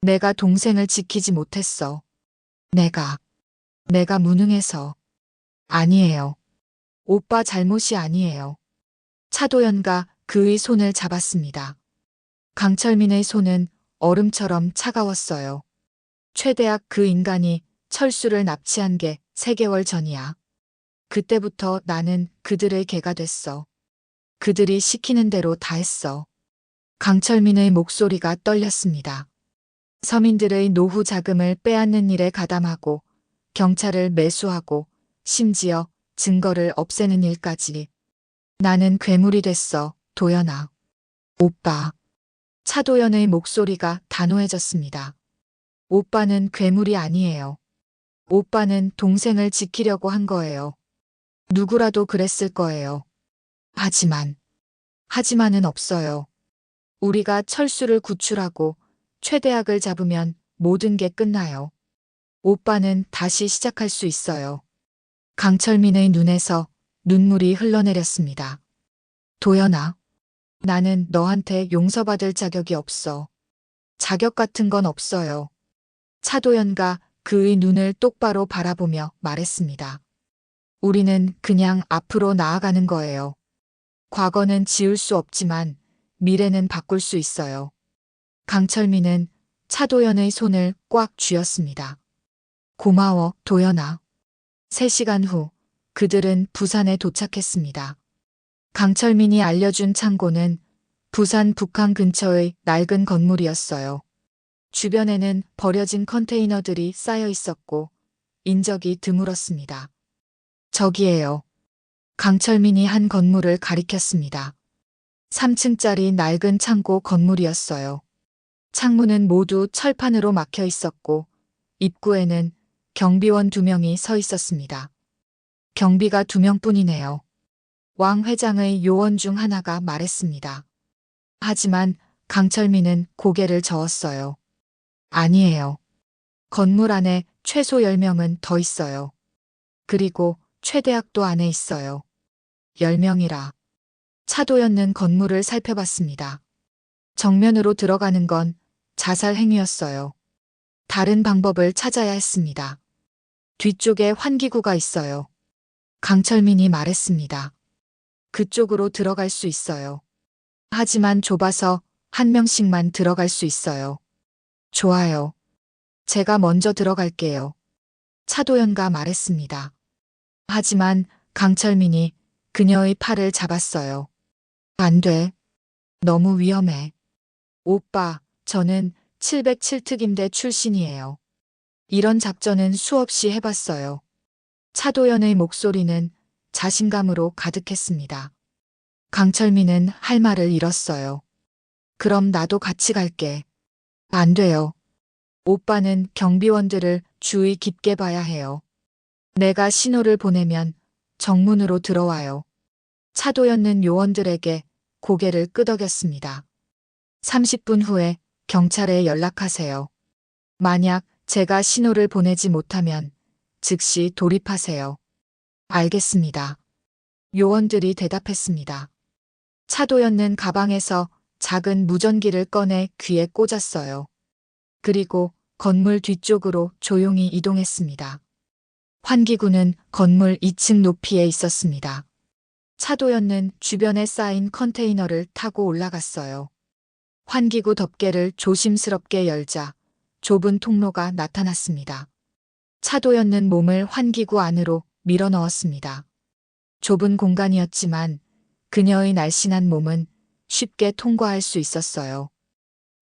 Speaker 1: 내가 동생을 지키지 못했어. 내가 무능해서. 아니에요. 오빠 잘못이 아니에요. 차도연가 그의 손을 잡았습니다. 강철민의 손은 얼음처럼 차가웠어요. 최대학 그 인간이 철수를 납치한 게 3개월 전이야. 그때부터 나는 그들의 개가 됐어. 그들이 시키는 대로 다 했어. 강철민의 목소리가 떨렸습니다. 서민들의 노후 자금을 빼앗는 일에 가담하고 경찰을 매수하고 심지어 증거를 없애는 일까지. 나는 괴물이 됐어, 도연아. 오빠. 차도연의 목소리가 단호해졌습니다. 오빠는 괴물이 아니에요. 오빠는 동생을 지키려고 한 거예요. 누구라도 그랬을 거예요. 하지만은 없어요. 우리가 철수를 구출하고 최대학을 잡으면 모든 게 끝나요. 오빠는 다시 시작할 수 있어요. 강철민의 눈에서 눈물이 흘러내렸습니다. 도연아, 나는 너한테 용서받을 자격이 없어. 자격 같은 건 없어요. 차도연가 그의 눈을 똑바로 바라보며 말했습니다. 우리는 그냥 앞으로 나아가는 거예요. 과거는 지울 수 없지만 미래는 바꿀 수 있어요. 강철민은 차도연의 손을 꽉 쥐었습니다. 고마워, 도연아. 3시간 후 그들은 부산에 도착했습니다. 강철민이 알려준 창고는 부산 북항 근처의 낡은 건물이었어요. 주변에는 버려진 컨테이너들이 쌓여 있었고 인적이 드물었습니다. 저기에요. 강철민이 한 건물을 가리켰습니다. 3층짜리 낡은 창고 건물이었어요. 창문은 모두 철판으로 막혀 있었고 입구에는 경비원 2명이 서 있었습니다. 경비가 2명뿐이네요. 왕 회장의 요원 중 하나가 말했습니다. 하지만 강철민은 고개를 저었어요. 아니에요. 건물 안에 최소 10명은 더 있어요. 그리고 최대학도 안에 있어요. 10명이라. 차도연는 건물을 살펴봤습니다. 정면으로 들어가는 건 자살 행위였어요. 다른 방법을 찾아야 했습니다. 뒤쪽에 환기구가 있어요. 강철민이 말했습니다. 그쪽으로 들어갈 수 있어요. 하지만 좁아서 한 명씩만 들어갈 수 있어요. 좋아요. 제가 먼저 들어갈게요. 차도연가 말했습니다. 하지만 강철민이 그녀의 팔을 잡았어요. 안 돼. 너무 위험해. 오빠, 저는 707특임대 출신이에요. 이런 작전은 수없이 해봤어요. 차도연의 목소리는 자신감으로 가득했습니다. 강철민은 할 말을 잃었어요. 그럼 나도 같이 갈게. 안 돼요. 오빠는 경비원들을 주의 깊게 봐야 해요. 내가 신호를 보내면 정문으로 들어와요. 차도연은 요원들에게 고개를 끄덕였습니다. 30분 후에 경찰에 연락하세요. 만약 제가 신호를 보내지 못하면 즉시 돌입하세요. 알겠습니다. 요원들이 대답했습니다. 차도연은 가방에서 작은 무전기를 꺼내 귀에 꽂았어요. 그리고 건물 뒤쪽으로 조용히 이동했습니다. 환기구는 건물 2층 높이에 있었습니다. 차도연은 주변에 쌓인 컨테이너를 타고 올라갔어요. 환기구 덮개를 조심스럽게 열자 좁은 통로가 나타났습니다. 차도연은 몸을 환기구 안으로 밀어 넣었습니다. 좁은 공간이었지만 그녀의 날씬한 몸은 쉽게 통과할 수 있었어요.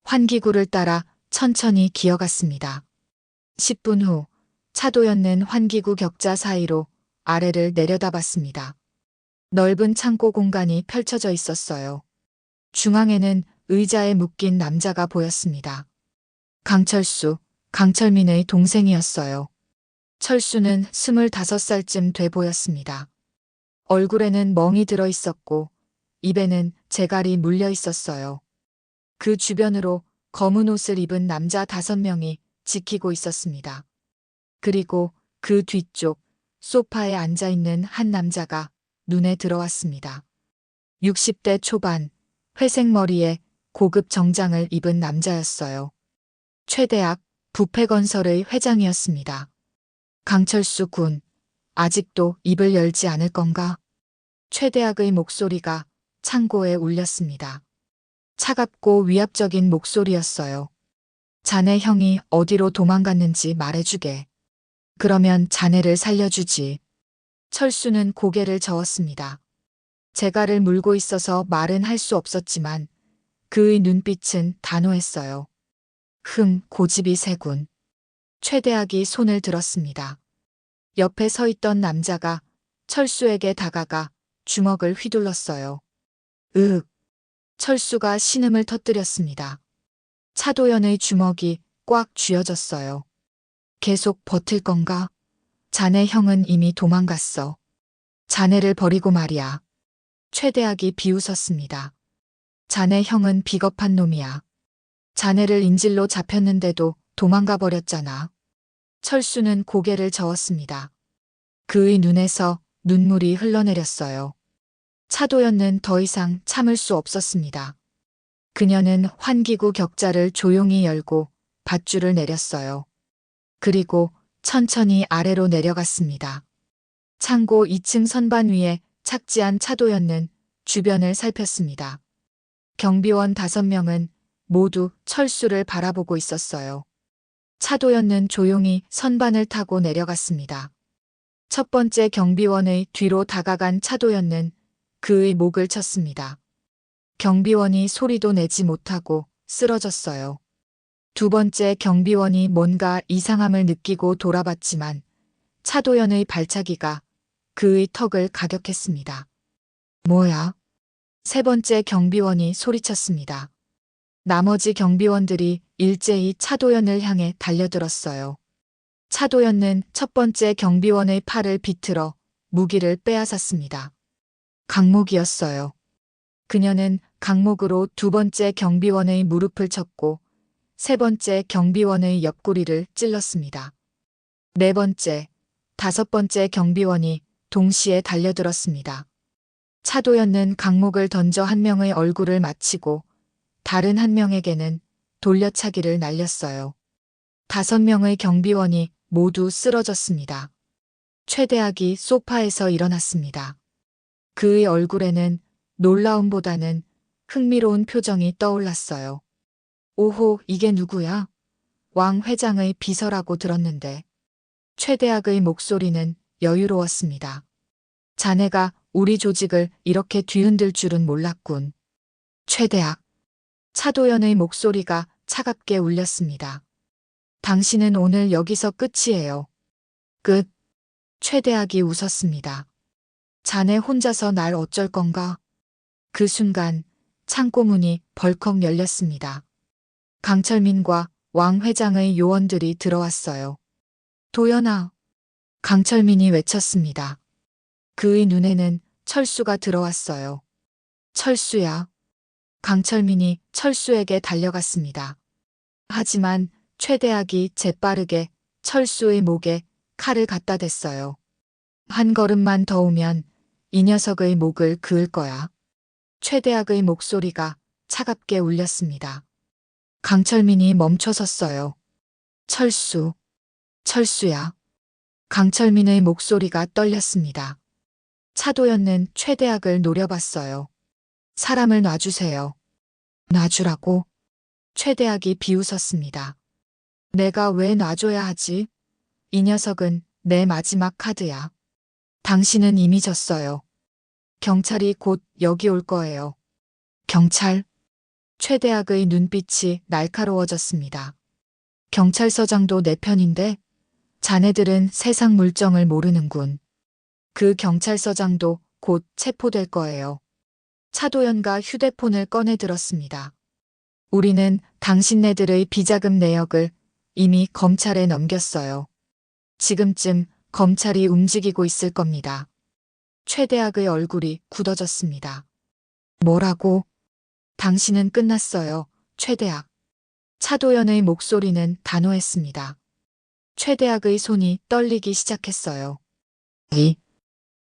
Speaker 1: 환기구를 따라 천천히 기어갔습니다. 10분 후 차도연은 환기구 격자 사이로 아래를 내려다봤습니다. 넓은 창고 공간이 펼쳐져 있었어요. 중앙에는 의자에 묶인 남자가 보였습니다. 강철수, 강철민의 동생이었어요. 철수는 25살쯤 돼 보였습니다. 얼굴에는 멍이 들어 있었고 입에는 재갈이 물려 있었어요. 그 주변으로 검은 옷을 입은 남자 5명이 지키고 있었습니다. 그리고 그 뒤쪽 소파에 앉아 있는 한 남자가 눈에 들어왔습니다. 60대 초반, 회색 머리에 고급 정장을 입은 남자였어요. 최대학 부패건설의 회장이었습니다. 강철수 군, 아직도 입을 열지 않을 건가? 최대학의 목소리가 창고에 울렸습니다. 차갑고 위압적인 목소리였어요. 자네 형이 어디로 도망갔는지 말해주게. 그러면 자네를 살려주지. 철수는 고개를 저었습니다. 재갈을 물고 있어서 말은 할 수 없었지만 그의 눈빛은 단호했어요. 고집이 세군. 최대학이 손을 들었습니다. 옆에 서 있던 남자가 철수에게 다가가 주먹을 휘둘렀어요. 으윽. 철수가 신음을 터뜨렸습니다. 차도연의 주먹이 꽉 쥐어졌어요. 계속 버틸 건가? 자네 형은 이미 도망갔어. 자네를 버리고 말이야. 최대학이 비웃었습니다. 자네 형은 비겁한 놈이야. 자네를 인질로 잡혔는데도 도망가 버렸잖아. 철수는 고개를 저었습니다. 그의 눈에서 눈물이 흘러내렸어요. 차도연은 더 이상 참을 수 없었습니다. 그녀는 환기구 격자를 조용히 열고 밧줄을 내렸어요. 그리고 천천히 아래로 내려갔습니다. 창고 2층 선반 위에 착지한 차도연은 주변을 살폈습니다. 경비원 5명은 모두 철수를 바라보고 있었어요. 차도연은 조용히 선반을 타고 내려갔습니다. 첫 번째 경비원의 뒤로 다가간 차도연은 그의 목을 쳤습니다. 경비원이 소리도 내지 못하고 쓰러졌어요. 두 번째 경비원이 뭔가 이상함을 느끼고 돌아봤지만 차도연의 발차기가 그의 턱을 가격했습니다. 뭐야? 세 번째 경비원이 소리쳤습니다. 나머지 경비원들이 일제히 차도연을 향해 달려들었어요. 차도연은 첫 번째 경비원의 팔을 비틀어 무기를 빼앗았습니다. 강목이었어요. 그녀는 강목으로 두 번째 경비원의 무릎을 쳤고 세 번째 경비원의 옆구리를 찔렀습니다. 네 번째, 다섯 번째 경비원이 동시에 달려들었습니다. 차도연은 강목을 던져 한 명의 얼굴을 맞히고 다른 한 명에게는 돌려차기를 날렸어요. 5명의 경비원이 모두 쓰러졌습니다. 최대학이 소파에서 일어났습니다. 그의 얼굴에는 놀라움보다는 흥미로운 표정이 떠올랐어요. 오호, 이게 누구야? 왕 회장의 비서라고 들었는데. 최대학의 목소리는 여유로웠습니다. 자네가 우리 조직을 이렇게 뒤흔들 줄은 몰랐군. 최대학. 차도연의 목소리가 차갑게 울렸습니다. 당신은 오늘 여기서 끝이에요. 끝. 최대학이 웃었습니다. 자네 혼자서 날 어쩔 건가? 그 순간 창고 문이 벌컥 열렸습니다. 강철민과 왕 회장의 요원들이 들어왔어요. 도연아. 강철민이 외쳤습니다. 그의 눈에는 철수가 들어왔어요. 철수야. 강철민이 철수에게 달려갔습니다. 하지만 최대학이 재빠르게 철수의 목에 칼을 갖다 댔어요. 한 걸음만 더 오면 이 녀석의 목을 그을 거야. 최대학의 목소리가 차갑게 울렸습니다. 강철민이 멈춰섰어요. 철수. 철수야. 강철민의 목소리가 떨렸습니다. 차도연은 최대학을 노려봤어요. 사람을 놔주세요. 놔주라고? 최대학이 비웃었습니다. 내가 왜 놔줘야 하지? 이 녀석은 내 마지막 카드야. 당신은 이미 졌어요. 경찰이 곧 여기 올 거예요. 경찰? 최대학의 눈빛이 날카로워졌습니다. 경찰서장도 내 편인데? 자네들은 세상 물정을 모르는군. 그 경찰서장도 곧 체포될 거예요. 차도연가 휴대폰을 꺼내 들었습니다. 우리는 당신네들의 비자금 내역을 이미 검찰에 넘겼어요. 지금쯤 검찰이 움직이고 있을 겁니다. 최대학의 얼굴이 굳어졌습니다. 뭐라고? 당신은 끝났어요, 최대학. 차도연의 목소리는 단호했습니다. 최대학의 손이 떨리기 시작했어요.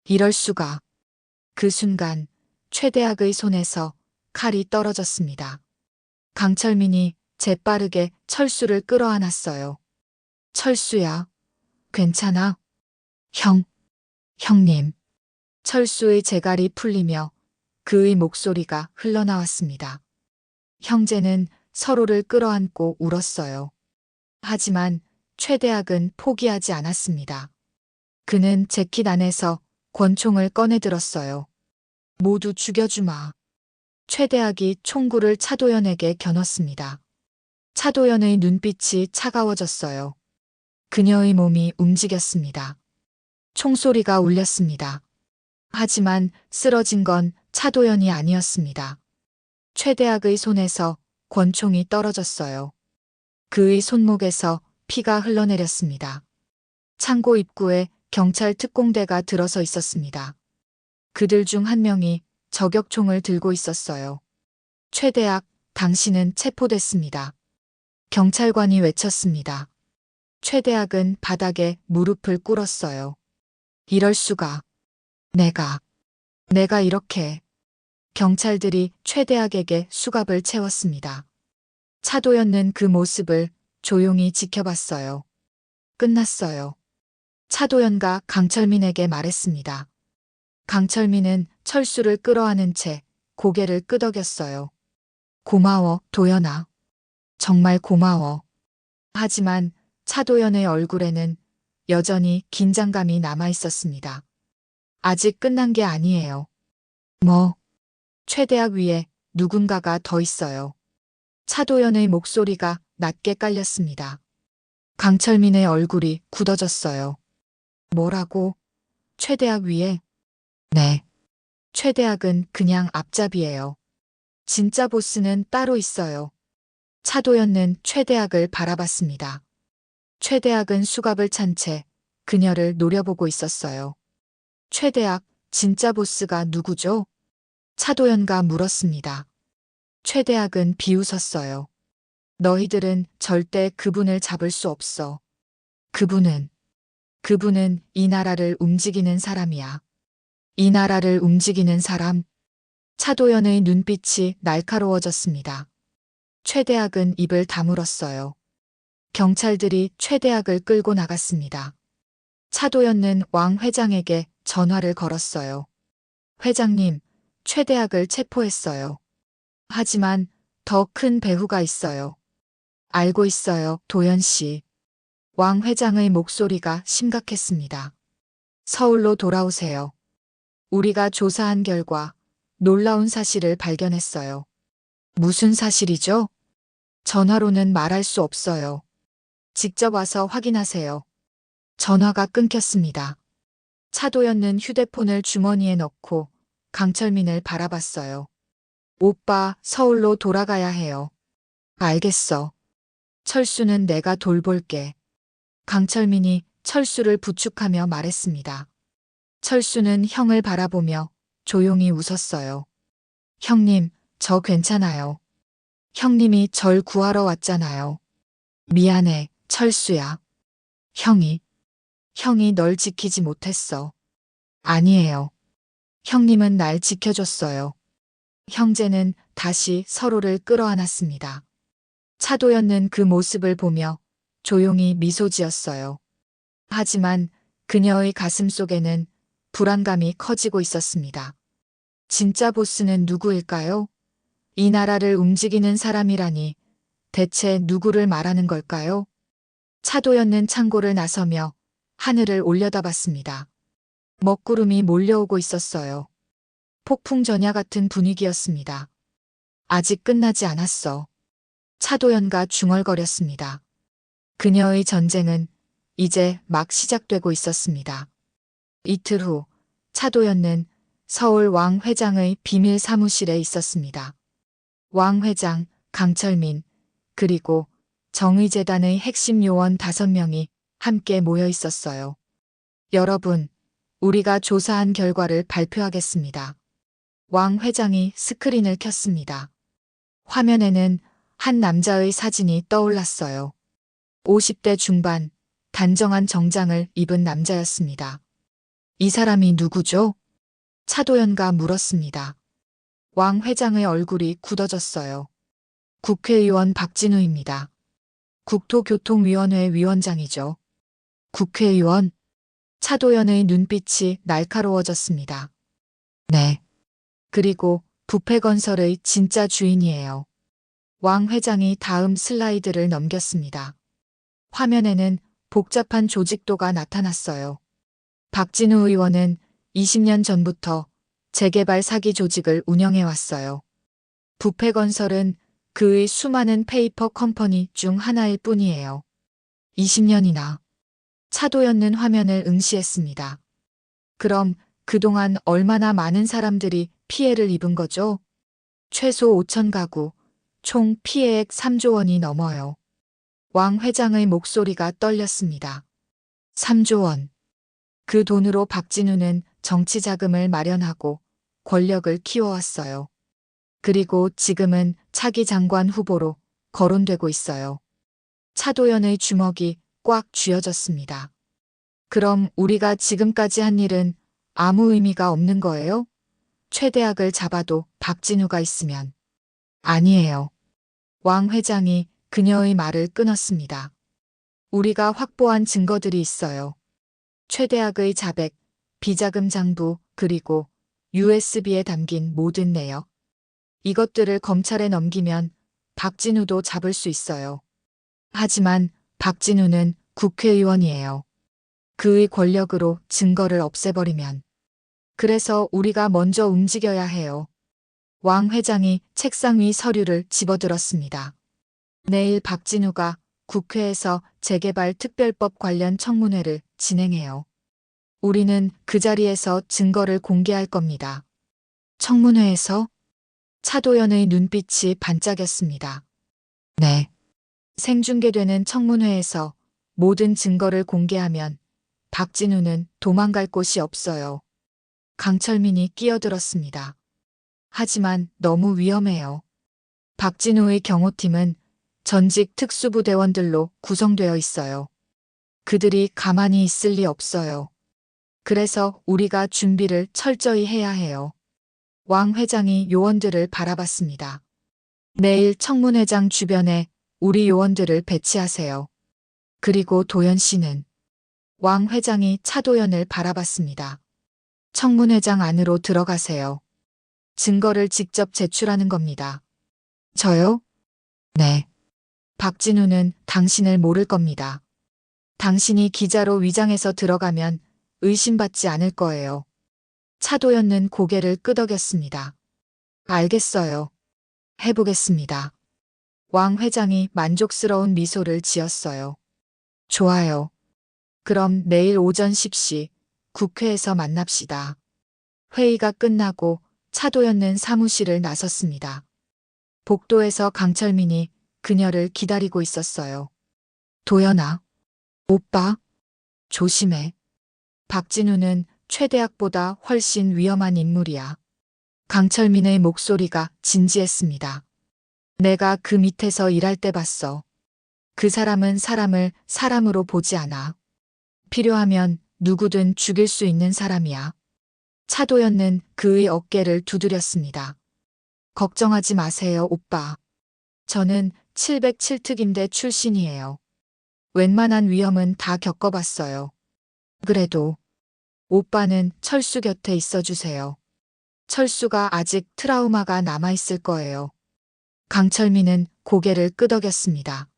Speaker 1: 이럴 수가. 그 순간 최대학의 손에서 칼이 떨어졌습니다. 강철민이 재빠르게 철수를 끌어안았어요. 철수야, 괜찮아? 형님. 철수의 재갈이 풀리며 그의 목소리가 흘러나왔습니다. 형제는 서로를 끌어안고 울었어요. 하지만 최대학은 포기하지 않았습니다. 그는 재킷 안에서 권총을 꺼내 들었어요. 모두 죽여주마. 최대학이 총구를 차도연에게 겨눴습니다. 차도연의 눈빛이 차가워졌어요. 그녀의 몸이 움직였습니다. 총소리가 울렸습니다. 하지만 쓰러진 건 차도연이 아니었습니다. 최대학의 손에서 권총이 떨어졌어요. 그의 손목에서 피가 흘러내렸습니다. 창고 입구에 경찰 특공대가 들어서 있었습니다. 그들 중 한 명이 저격총을 들고 있었어요. 최대학, 당신은 체포됐습니다. 경찰관이 외쳤습니다. 최대학은 바닥에 무릎을 꿇었어요. 이럴 수가. 내가 이렇게. 경찰들이 최대학에게 수갑을 채웠습니다. 차도연은 그 모습을 조용히 지켜봤어요. 끝났어요. 차도연과 강철민에게 말했습니다. 강철민은 철수를 끌어안은 채 고개를 끄덕였어요. 고마워, 도연아. 정말 고마워. 하지만 차도연의 얼굴에는 여전히 긴장감이 남아 있었습니다. 아직 끝난 게 아니에요. 뭐? 최대학 위에 누군가가 더 있어요. 차도연의 목소리가 낮게 깔렸습니다. 강철민의 얼굴이 굳어졌어요. 뭐라고? 최대학 위에? 네. 최대학은 그냥 앞잡이에요. 진짜 보스는 따로 있어요. 차도연은 최대학을 바라봤습니다. 최대학은 수갑을 찬 채 그녀를 노려보고 있었어요. 최대학, 진짜 보스가 누구죠? 차도연가 물었습니다. 최대학은 비웃었어요. 너희들은 절대 그분을 잡을 수 없어. 그분은 이 나라를 움직이는 사람이야. 이 나라를 움직이는 사람? 차도연의 눈빛이 날카로워졌습니다. 최대학은 입을 다물었어요. 경찰들이 최대학을 끌고 나갔습니다. 차도연은 왕 회장에게 전화를 걸었어요. 회장님, 최대학을 체포했어요. 하지만 더 큰 배후가 있어요. 알고 있어요, 도연 씨. 왕 회장의 목소리가 심각했습니다. 서울로 돌아오세요. 우리가 조사한 결과 놀라운 사실을 발견했어요. 무슨 사실이죠? 전화로는 말할 수 없어요. 직접 와서 확인하세요. 전화가 끊겼습니다. 차도연은 휴대폰을 주머니에 넣고 강철민을 바라봤어요. 오빠, 서울로 돌아가야 해요. 알겠어. 철수는 내가 돌볼게. 강철민이 철수를 부축하며 말했습니다. 철수는 형을 바라보며 조용히 웃었어요. 형님, 저 괜찮아요. 형님이 절 구하러 왔잖아요. 미안해, 철수야. 형이 널 지키지 못했어. 아니에요. 형님은 날 지켜줬어요. 형제는 다시 서로를 끌어안았습니다. 차도연은 그 모습을 보며 조용히 미소 지었어요. 하지만 그녀의 가슴 속에는 불안감이 커지고 있었습니다. 진짜 보스는 누구일까요? 이 나라를 움직이는 사람이라니 대체 누구를 말하는 걸까요? 차도연은 창고를 나서며 하늘을 올려다봤습니다. 먹구름이 몰려오고 있었어요. 폭풍 전야 같은 분위기였습니다. 아직 끝나지 않았어. 차도연가 중얼거렸습니다. 그녀의 전쟁은 이제 막 시작되고 있었습니다. 이틀 후 차도연은 서울 왕 회장의 비밀 사무실에 있었습니다. 왕 회장, 강철민, 그리고 정의재단의 핵심 요원 5명이 함께 모여 있었어요. 여러분, 우리가 조사한 결과를 발표하겠습니다. 왕 회장이 스크린을 켰습니다. 화면에는 한 남자의 사진이 떠올랐어요. 50대 중반, 단정한 정장을 입은 남자였습니다. 이 사람이 누구죠? 차도연가 물었습니다. 왕 회장의 얼굴이 굳어졌어요. 국회의원 박진우입니다. 국토교통위원회 위원장이죠. 국회의원? 차도연의 눈빛이 날카로워졌습니다. 네. 그리고 부패건설의 진짜 주인이에요. 왕 회장이 다음 슬라이드를 넘겼습니다. 화면에는 복잡한 조직도가 나타났어요. 박진우 의원은 20년 전부터 재개발 사기 조직을 운영해왔어요. 부패건설은 그의 수많은 페이퍼 컴퍼니 중 하나일 뿐이에요. 20년이나. 차도연은 화면을 응시했습니다. 그럼 그동안 얼마나 많은 사람들이 피해를 입은 거죠? 최소 5천 가구, 총 피해액 3조 원이 넘어요. 왕 회장의 목소리가 떨렸습니다. 3조 원. 그 돈으로 박진우는 정치 자금을 마련하고 권력을 키워왔어요. 그리고 지금은 차기 장관 후보로 거론되고 있어요. 차도연의 주먹이 꽉 쥐어졌습니다. 그럼 우리가 지금까지 한 일은 아무 의미가 없는 거예요? 최대학을 잡아도 박진우가 있으면. 아니에요. 왕 회장이 그녀의 말을 끊었습니다. 우리가 확보한 증거들이 있어요. 최대학의 자백, 비자금 장부, 그리고 USB에 담긴 모든 내역. 이것들을 검찰에 넘기면 박진우도 잡을 수 있어요. 하지만 박진우는 국회의원이에요. 그의 권력으로 증거를 없애버리면. 그래서 우리가 먼저 움직여야 해요. 왕 회장이 책상 위 서류를 집어들었습니다. 내일 박진우가 국회에서 재개발 특별법 관련 청문회를 진행해요. 우리는 그 자리에서 증거를 공개할 겁니다. 청문회에서? 차도연의 눈빛이 반짝였습니다. 네. 생중계되는 청문회에서 모든 증거를 공개하면 박진우는 도망갈 곳이 없어요. 강철민이 끼어들었습니다. 하지만 너무 위험해요. 박진우의 경호팀은 전직 특수부대원들로 구성되어 있어요. 그들이 가만히 있을 리 없어요. 그래서 우리가 준비를 철저히 해야 해요. 왕 회장이 요원들을 바라봤습니다. 내일 청문회장 주변에 우리 요원들을 배치하세요. 그리고 도연 씨는? 왕 회장이 차도연을 바라봤습니다. 청문회장 안으로 들어가세요. 증거를 직접 제출하는 겁니다. 저요? 네. 박진우는 당신을 모를 겁니다. 당신이 기자로 위장해서 들어가면 의심받지 않을 거예요. 차도연은 고개를 끄덕였습니다. 알겠어요. 해보겠습니다. 왕 회장이 만족스러운 미소를 지었어요. 좋아요. 그럼 내일 오전 10시 국회에서 만납시다. 회의가 끝나고 차도연은 사무실을 나섰습니다. 복도에서 강철민이 그녀를 기다리고 있었어요. 도연아. 오빠. 조심해. 박진우는 최대학보다 훨씬 위험한 인물이야. 강철민의 목소리가 진지했습니다. 내가 그 밑에서 일할 때 봤어. 그 사람은 사람을 사람으로 보지 않아. 필요하면 누구든 죽일 수 있는 사람이야. 차도연은 그의 어깨를 두드렸습니다. 걱정하지 마세요, 오빠. 저는 707특임대 출신이에요. 웬만한 위험은 다 겪어봤어요. 그래도 오빠는 철수 곁에 있어주세요. 철수가 아직 트라우마가 남아있을 거예요. 강철민은 고개를 끄덕였습니다.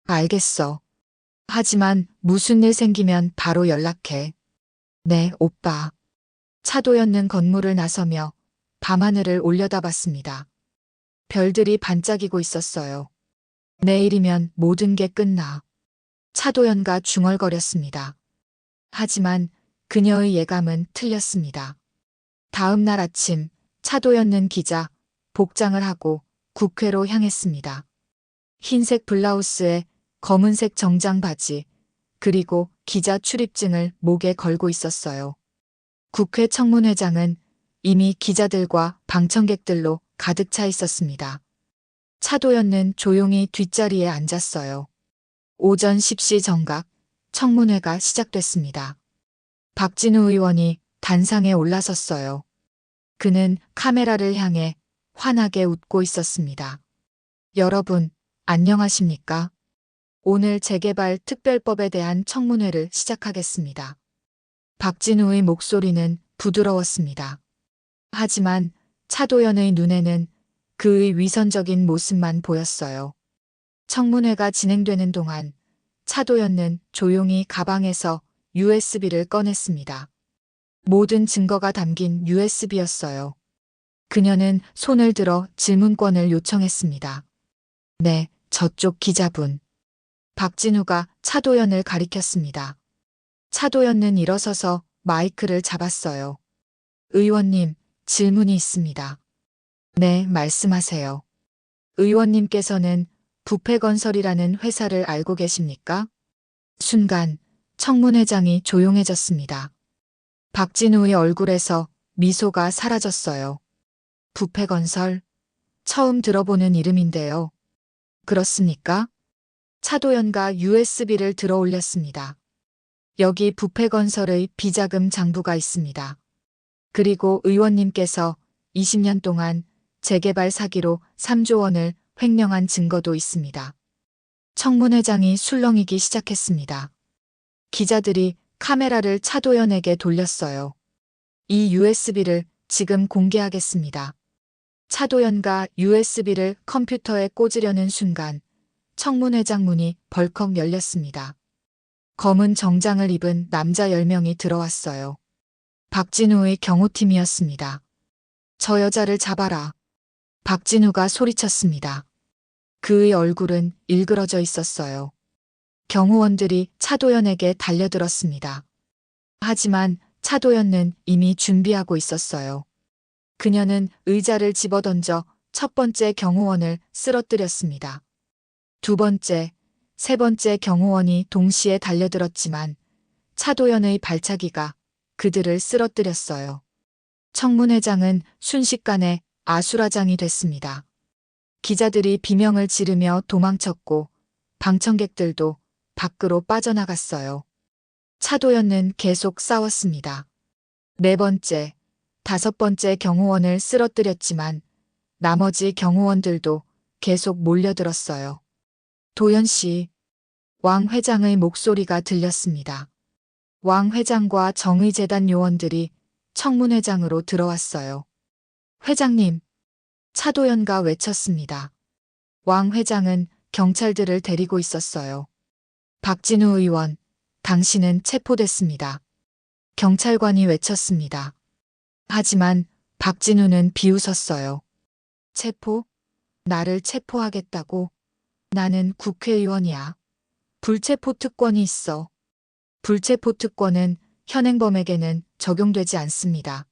Speaker 1: 알겠어. 하지만 무슨 일 생기면 바로 연락해. 네, 오빠. 차도연은 건물을 나서며 밤하늘을 올려다봤습니다. 별들이 반짝이고 있었어요. 내일이면 모든 게 끝나. 차도연가 중얼거렸습니다. 하지만 그녀의 예감은 틀렸습니다. 다음 날 아침 차도연은 기자 복장을 하고 국회로 향했습니다. 흰색 블라우스에 검은색 정장 바지, 그리고 기자 출입증을 목에 걸고 있었어요. 국회 청문회장은 이미 기자들과 방청객들로 가득 차 있었습니다. 차도연은 조용히 뒷자리에 앉았어요. 오전 10시 정각 청문회가 시작됐습니다. 박진우 의원이 단상에 올라섰어요. 그는 카메라를 향해 환하게 웃고 있었습니다. 여러분, 안녕하십니까? 오늘 재개발 특별법에 대한 청문회를 시작하겠습니다. 박진우의 목소리는 부드러웠습니다. 하지만 차도연의 눈에는 그의 위선적인 모습만 보였어요. 청문회가 진행되는 동안 차도연은 조용히 가방에서 USB를 꺼냈습니다. 모든 증거가 담긴 USB였어요. 그녀는 손을 들어 질문권을 요청했습니다. 네, 저쪽 기자분. 박진우가 차도연을 가리켰습니다. 차도연은 일어서서 마이크를 잡았어요. 의원님, 질문이 있습니다. 네, 말씀하세요. 의원님께서는 부패건설이라는 회사를 알고 계십니까? 순간 청문회장이 조용해졌습니다. 박진우의 얼굴에서 미소가 사라졌어요. 부패건설? 처음 들어보는 이름인데요. 그렇습니까? 차도연가 USB를 들어 올렸습니다. 여기 부패건설의 비자금 장부가 있습니다. 그리고 의원님께서 20년 동안 재개발 사기로 3조 원을 횡령한 증거도 있습니다. 청문회장이 술렁이기 시작했습니다. 기자들이 카메라를 차도연에게 돌렸어요. 이 USB를 지금 공개하겠습니다. 차도연가 USB를 컴퓨터에 꽂으려는 순간 청문회장 문이 벌컥 열렸습니다. 검은 정장을 입은 남자 10명이 들어왔어요. 박진우의 경호팀이었습니다. 저 여자를 잡아라. 박진우가 소리쳤습니다. 그의 얼굴은 일그러져 있었어요. 경호원들이 차도연에게 달려들었습니다. 하지만 차도연은 이미 준비하고 있었어요. 그녀는 의자를 집어던져 첫 번째 경호원을 쓰러뜨렸습니다. 두 번째, 세 번째 경호원이 동시에 달려들었지만 차도연의 발차기가 그들을 쓰러뜨렸어요. 청문회장은 순식간에 아수라장이 됐습니다. 기자들이 비명을 지르며 도망쳤고 방청객들도 밖으로 빠져나갔어요. 차도연은 계속 싸웠습니다. 네 번째, 다섯 번째 경호원을 쓰러뜨렸지만 나머지 경호원들도 계속 몰려들었어요. 도연 씨, 왕 회장의 목소리가 들렸습니다. 왕 회장과 정의재단 요원들이 청문회장으로 들어왔어요. 회장님, 차도연가 외쳤습니다. 왕 회장은 경찰들을 데리고 있었어요. 박진우 의원, 당신은 체포됐습니다. 경찰관이 외쳤습니다. 하지만 박진우는 비웃었어요. 체포? 나를 체포하겠다고? 나는 국회의원이야. 불체포 특권이 있어. 불체포 특권은 현행범에게는 적용되지 않습니다.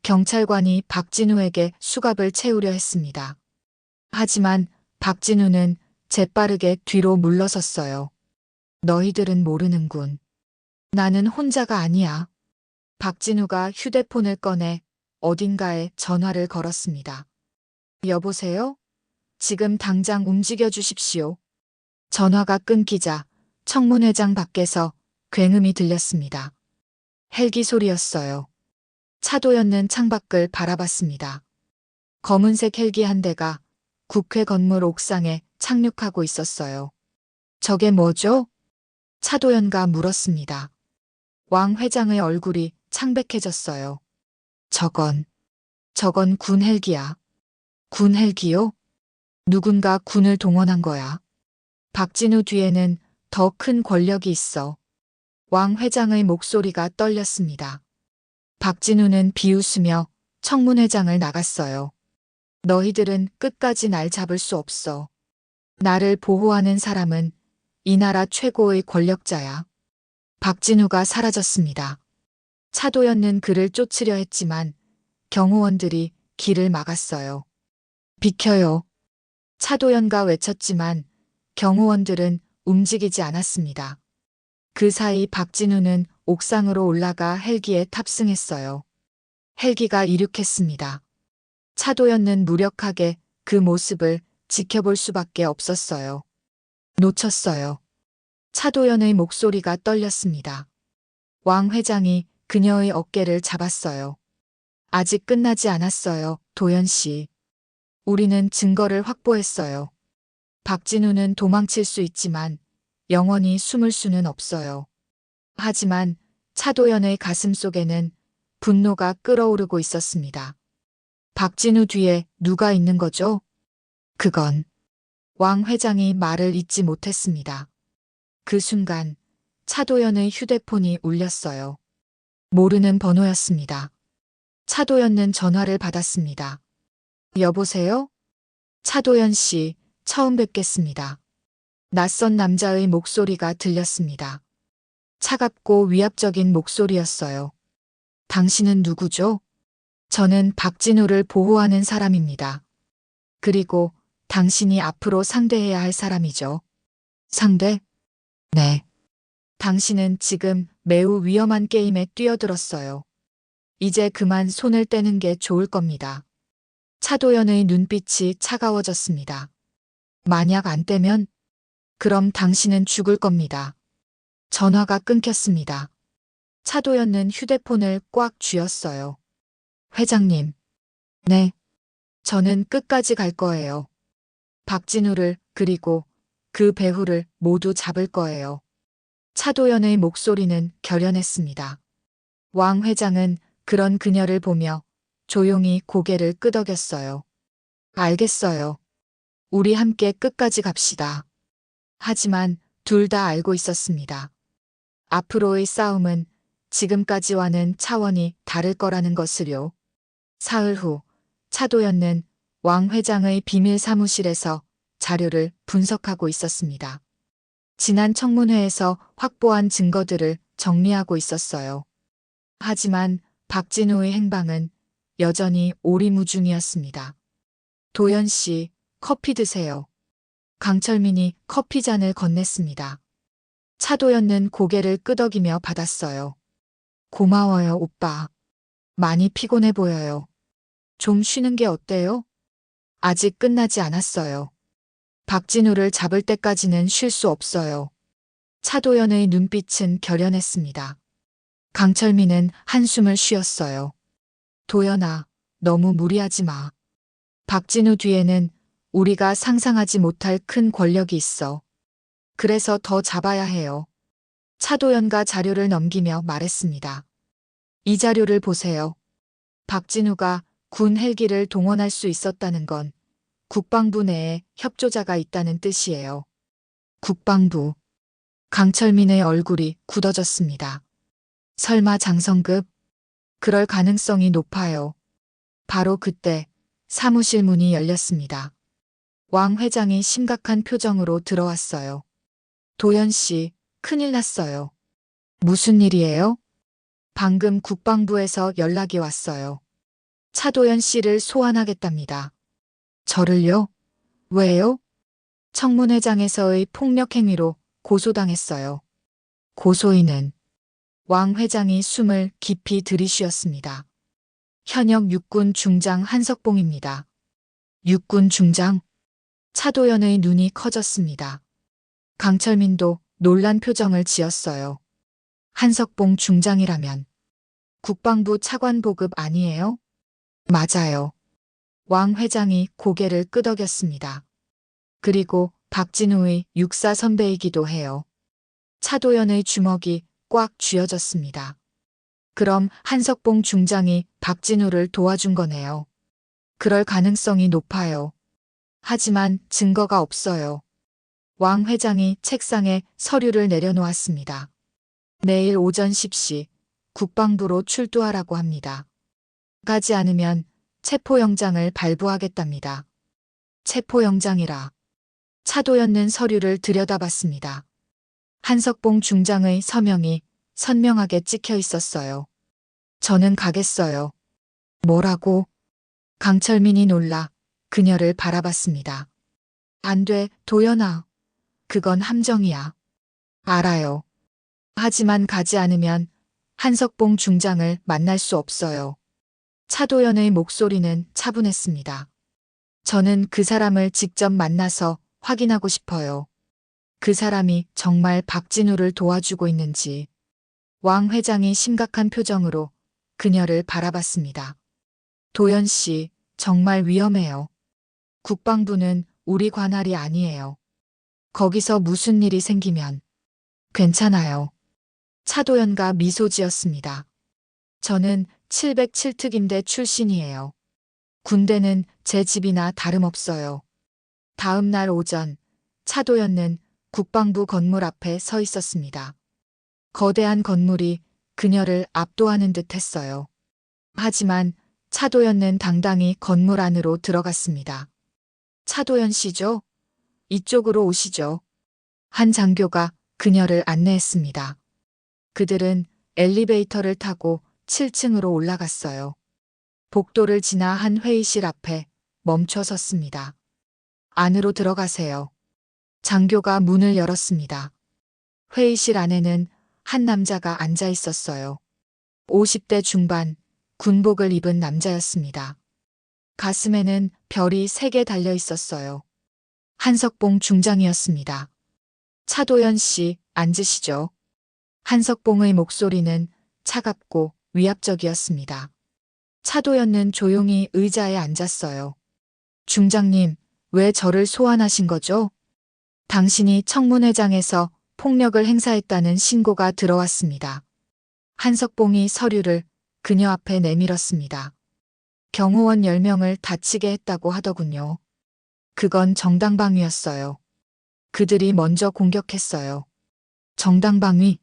Speaker 1: 경찰관이 박진우에게 수갑을 채우려 했습니다. 하지만 박진우는 재빠르게 뒤로 물러섰어요. 너희들은 모르는군. 나는 혼자가 아니야. 박진우가 휴대폰을 꺼내 어딘가에 전화를 걸었습니다. 여보세요? 지금 당장 움직여 주십시오. 전화가 끊기자 청문회장 밖에서 굉음이 들렸습니다. 헬기 소리였어요. 차도연은 창밖을 바라봤습니다. 검은색 헬기 한 대가 국회 건물 옥상에 착륙하고 있었어요. 저게 뭐죠? 차도연가 물었습니다. 왕 회장의 얼굴이 창백해졌어요. 저건 군 헬기야. 군 헬기요? 누군가 군을 동원한 거야. 박진우 뒤에는 더 큰 권력이 있어. 왕 회장의 목소리가 떨렸습니다. 박진우는 비웃으며 청문회장을 나갔어요. 너희들은 끝까지 날 잡을 수 없어. 나를 보호하는 사람은 이 나라 최고의 권력자야. 박진우가 사라졌습니다. 차도연은 그를 쫓으려 했지만 경호원들이 길을 막았어요. 비켜요. 차도연가 외쳤지만 경호원들은 움직이지 않았습니다. 그 사이 박진우는 옥상으로 올라가 헬기에 탑승했어요. 헬기가 이륙했습니다. 차도연은 무력하게 그 모습을 지켜볼 수밖에 없었어요. 놓쳤어요. 차도연의 목소리가 떨렸습니다. 왕 회장이 그녀의 어깨를 잡았어요. 아직 끝나지 않았어요, 도연 씨. 우리는 증거를 확보했어요. 박진우는 도망칠 수 있지만 영원히 숨을 수는 없어요. 하지만 차도연의 가슴 속에는 분노가 끓어오르고 있었습니다. 박진우 뒤에 누가 있는 거죠? 그건 왕 회장이 말을 잇지 못했습니다. 그 순간 차도연의 휴대폰이 울렸어요. 모르는 번호였습니다. 차도연은 전화를 받았습니다. 여보세요? 차도연 씨, 처음 뵙겠습니다. 낯선 남자의 목소리가 들렸습니다. 차갑고 위압적인 목소리였어요. 당신은 누구죠? 저는 박진우를 보호하는 사람입니다. 그리고 당신이 앞으로 상대해야 할 사람이죠. 상대? 네. 당신은 지금 매우 위험한 게임에 뛰어들었어요. 이제 그만 손을 떼는 게 좋을 겁니다. 차도연의 눈빛이 차가워졌습니다. 만약 안 떼면? 그럼 당신은 죽을 겁니다. 전화가 끊겼습니다. 차도연은 휴대폰을 꽉 쥐었어요. 회장님. 네. 저는 끝까지 갈 거예요. 박진우를 그리고 그 배후를 모두 잡을 거예요. 차도연의 목소리는 결연했습니다. 왕 회장은 그런 그녀를 보며 조용히 고개를 끄덕였어요. 알겠어요. 우리 함께 끝까지 갑시다. 하지만 둘 다 알고 있었습니다. 앞으로의 싸움은 지금까지와는 차원이 다를 거라는 것을요. 사흘 후 차도연은 왕 회장의 비밀 사무실에서 자료를 분석하고 있었습니다. 지난 청문회에서 확보한 증거들을 정리하고 있었어요. 하지만 박진우의 행방은 여전히 오리무중이었습니다. 도연 씨, 커피 드세요. 강철민이 커피잔을 건넸습니다. 차도연은 고개를 끄덕이며 받았어요. 고마워요, 오빠. 많이 피곤해 보여요. 좀 쉬는 게 어때요? 아직 끝나지 않았어요. 박진우를 잡을 때까지는 쉴 수 없어요. 차도연의 눈빛은 결연했습니다. 강철민은 한숨을 쉬었어요. 도연아, 너무 무리하지 마. 박진우 뒤에는 우리가 상상하지 못할 큰 권력이 있어. 그래서 더 잡아야 해요. 차도연과 자료를 넘기며 말했습니다. 이 자료를 보세요. 박진우가 군 헬기를 동원할 수 있었다는 건 국방부 내에 협조자가 있다는 뜻이에요. 국방부. 강철민의 얼굴이 굳어졌습니다. 설마 장성급? 그럴 가능성이 높아요. 바로 그때 사무실 문이 열렸습니다. 왕 회장이 심각한 표정으로 들어왔어요. 도연 씨, 큰일 났어요. 무슨 일이에요? 방금 국방부에서 연락이 왔어요. 차도연 씨를 소환하겠답니다. 저를요? 왜요? 청문회장에서의 폭력 행위로 고소당했어요. 고소인은 왕 회장이 숨을 깊이 들이쉬었습니다. 현역 육군 중장 한석봉입니다. 육군 중장? 차도연의 눈이 커졌습니다. 강철민도 놀란 표정을 지었어요. 한석봉 중장이라면 국방부 차관 보급 아니에요? 맞아요. 왕 회장이 고개를 끄덕였습니다. 그리고 박진우의 육사 선배이기도 해요. 차도연의 주먹이 꽉 쥐어졌습니다. 그럼 한석봉 중장이 박진우를 도와준 거네요. 그럴 가능성이 높아요. 하지만 증거가 없어요. 왕 회장이 책상에 서류를 내려놓았습니다. 내일 오전 10시 국방부로 출두하라고 합니다. 가지 않으면 체포영장을 발부하겠답니다. 체포영장이라. 차도연는 서류를 들여다봤습니다. 한석봉 중장의 서명이 선명하게 찍혀 있었어요. 저는 가겠어요. 뭐라고? 강철민이 놀라 그녀를 바라봤습니다. 안 돼, 도연아. 그건 함정이야. 알아요. 하지만 가지 않으면 한석봉 중장을 만날 수 없어요. 차도연의 목소리는 차분했습니다. 저는 그 사람을 직접 만나서 확인하고 싶어요. 그 사람이 정말 박진우를 도와주고 있는지. 왕 회장이 심각한 표정으로 그녀를 바라봤습니다. 도연 씨, 정말 위험해요. 국방부는 우리 관할이 아니에요. 거기서 무슨 일이 생기면 괜찮아요. 차도연과 미소 지었습니다. 저는 707특임대 출신이에요. 군대는 제 집이나 다름없어요. 다음 날 오전, 차도연은 국방부 건물 앞에 서 있었습니다. 거대한 건물이 그녀를 압도하는 듯 했어요. 하지만 차도연은 당당히 건물 안으로 들어갔습니다. 차도연 씨죠? 이쪽으로 오시죠. 한 장교가 그녀를 안내했습니다. 그들은 엘리베이터를 타고 7층으로 올라갔어요. 복도를 지나 한 회의실 앞에 멈춰 섰습니다. 안으로 들어가세요. 장교가 문을 열었습니다. 회의실 안에는 한 남자가 앉아 있었어요. 50대 중반, 군복을 입은 남자였습니다. 가슴에는 별이 3개 달려 있었어요. 한석봉 중장이었습니다. 차도연 씨, 앉으시죠. 한석봉의 목소리는 차갑고 위압적이었습니다. 차도연은 조용히 의자에 앉았어요. 중장님, 왜 저를 소환하신 거죠? 당신이 청문회장에서 폭력을 행사했다는 신고가 들어왔습니다. 한석봉이 서류를 그녀 앞에 내밀었습니다. 경호원 10명을 다치게 했다고 하더군요. 그건 정당방위였어요. 그들이 먼저 공격했어요. 정당방위?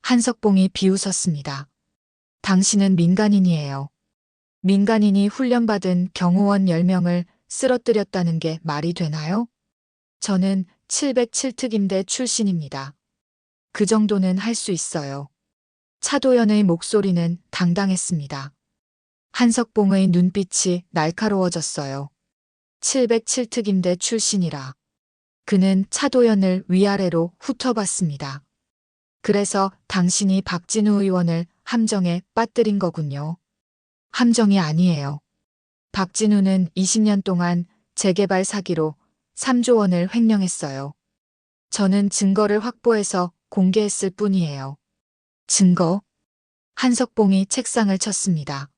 Speaker 1: 한석봉이 비웃었습니다. 당신은 민간인이에요. 민간인이 훈련받은 경호원 10명을 쓰러뜨렸다는 게 말이 되나요? 저는 707특임대 출신입니다. 그 정도는 할 수 있어요. 차도연의 목소리는 당당했습니다. 한석봉의 눈빛이 날카로워졌어요. 707특임대 출신이라. 그는 차도연을 위아래로 훑어봤습니다. 그래서 당신이 박진우 의원을 함정에 빠뜨린 거군요. 함정이 아니에요. 박진우는 20년 동안 재개발 사기로 3조 원을 횡령했어요. 저는 증거를 확보해서 공개했을 뿐이에요. 증거? 한석봉이 책상을 쳤습니다.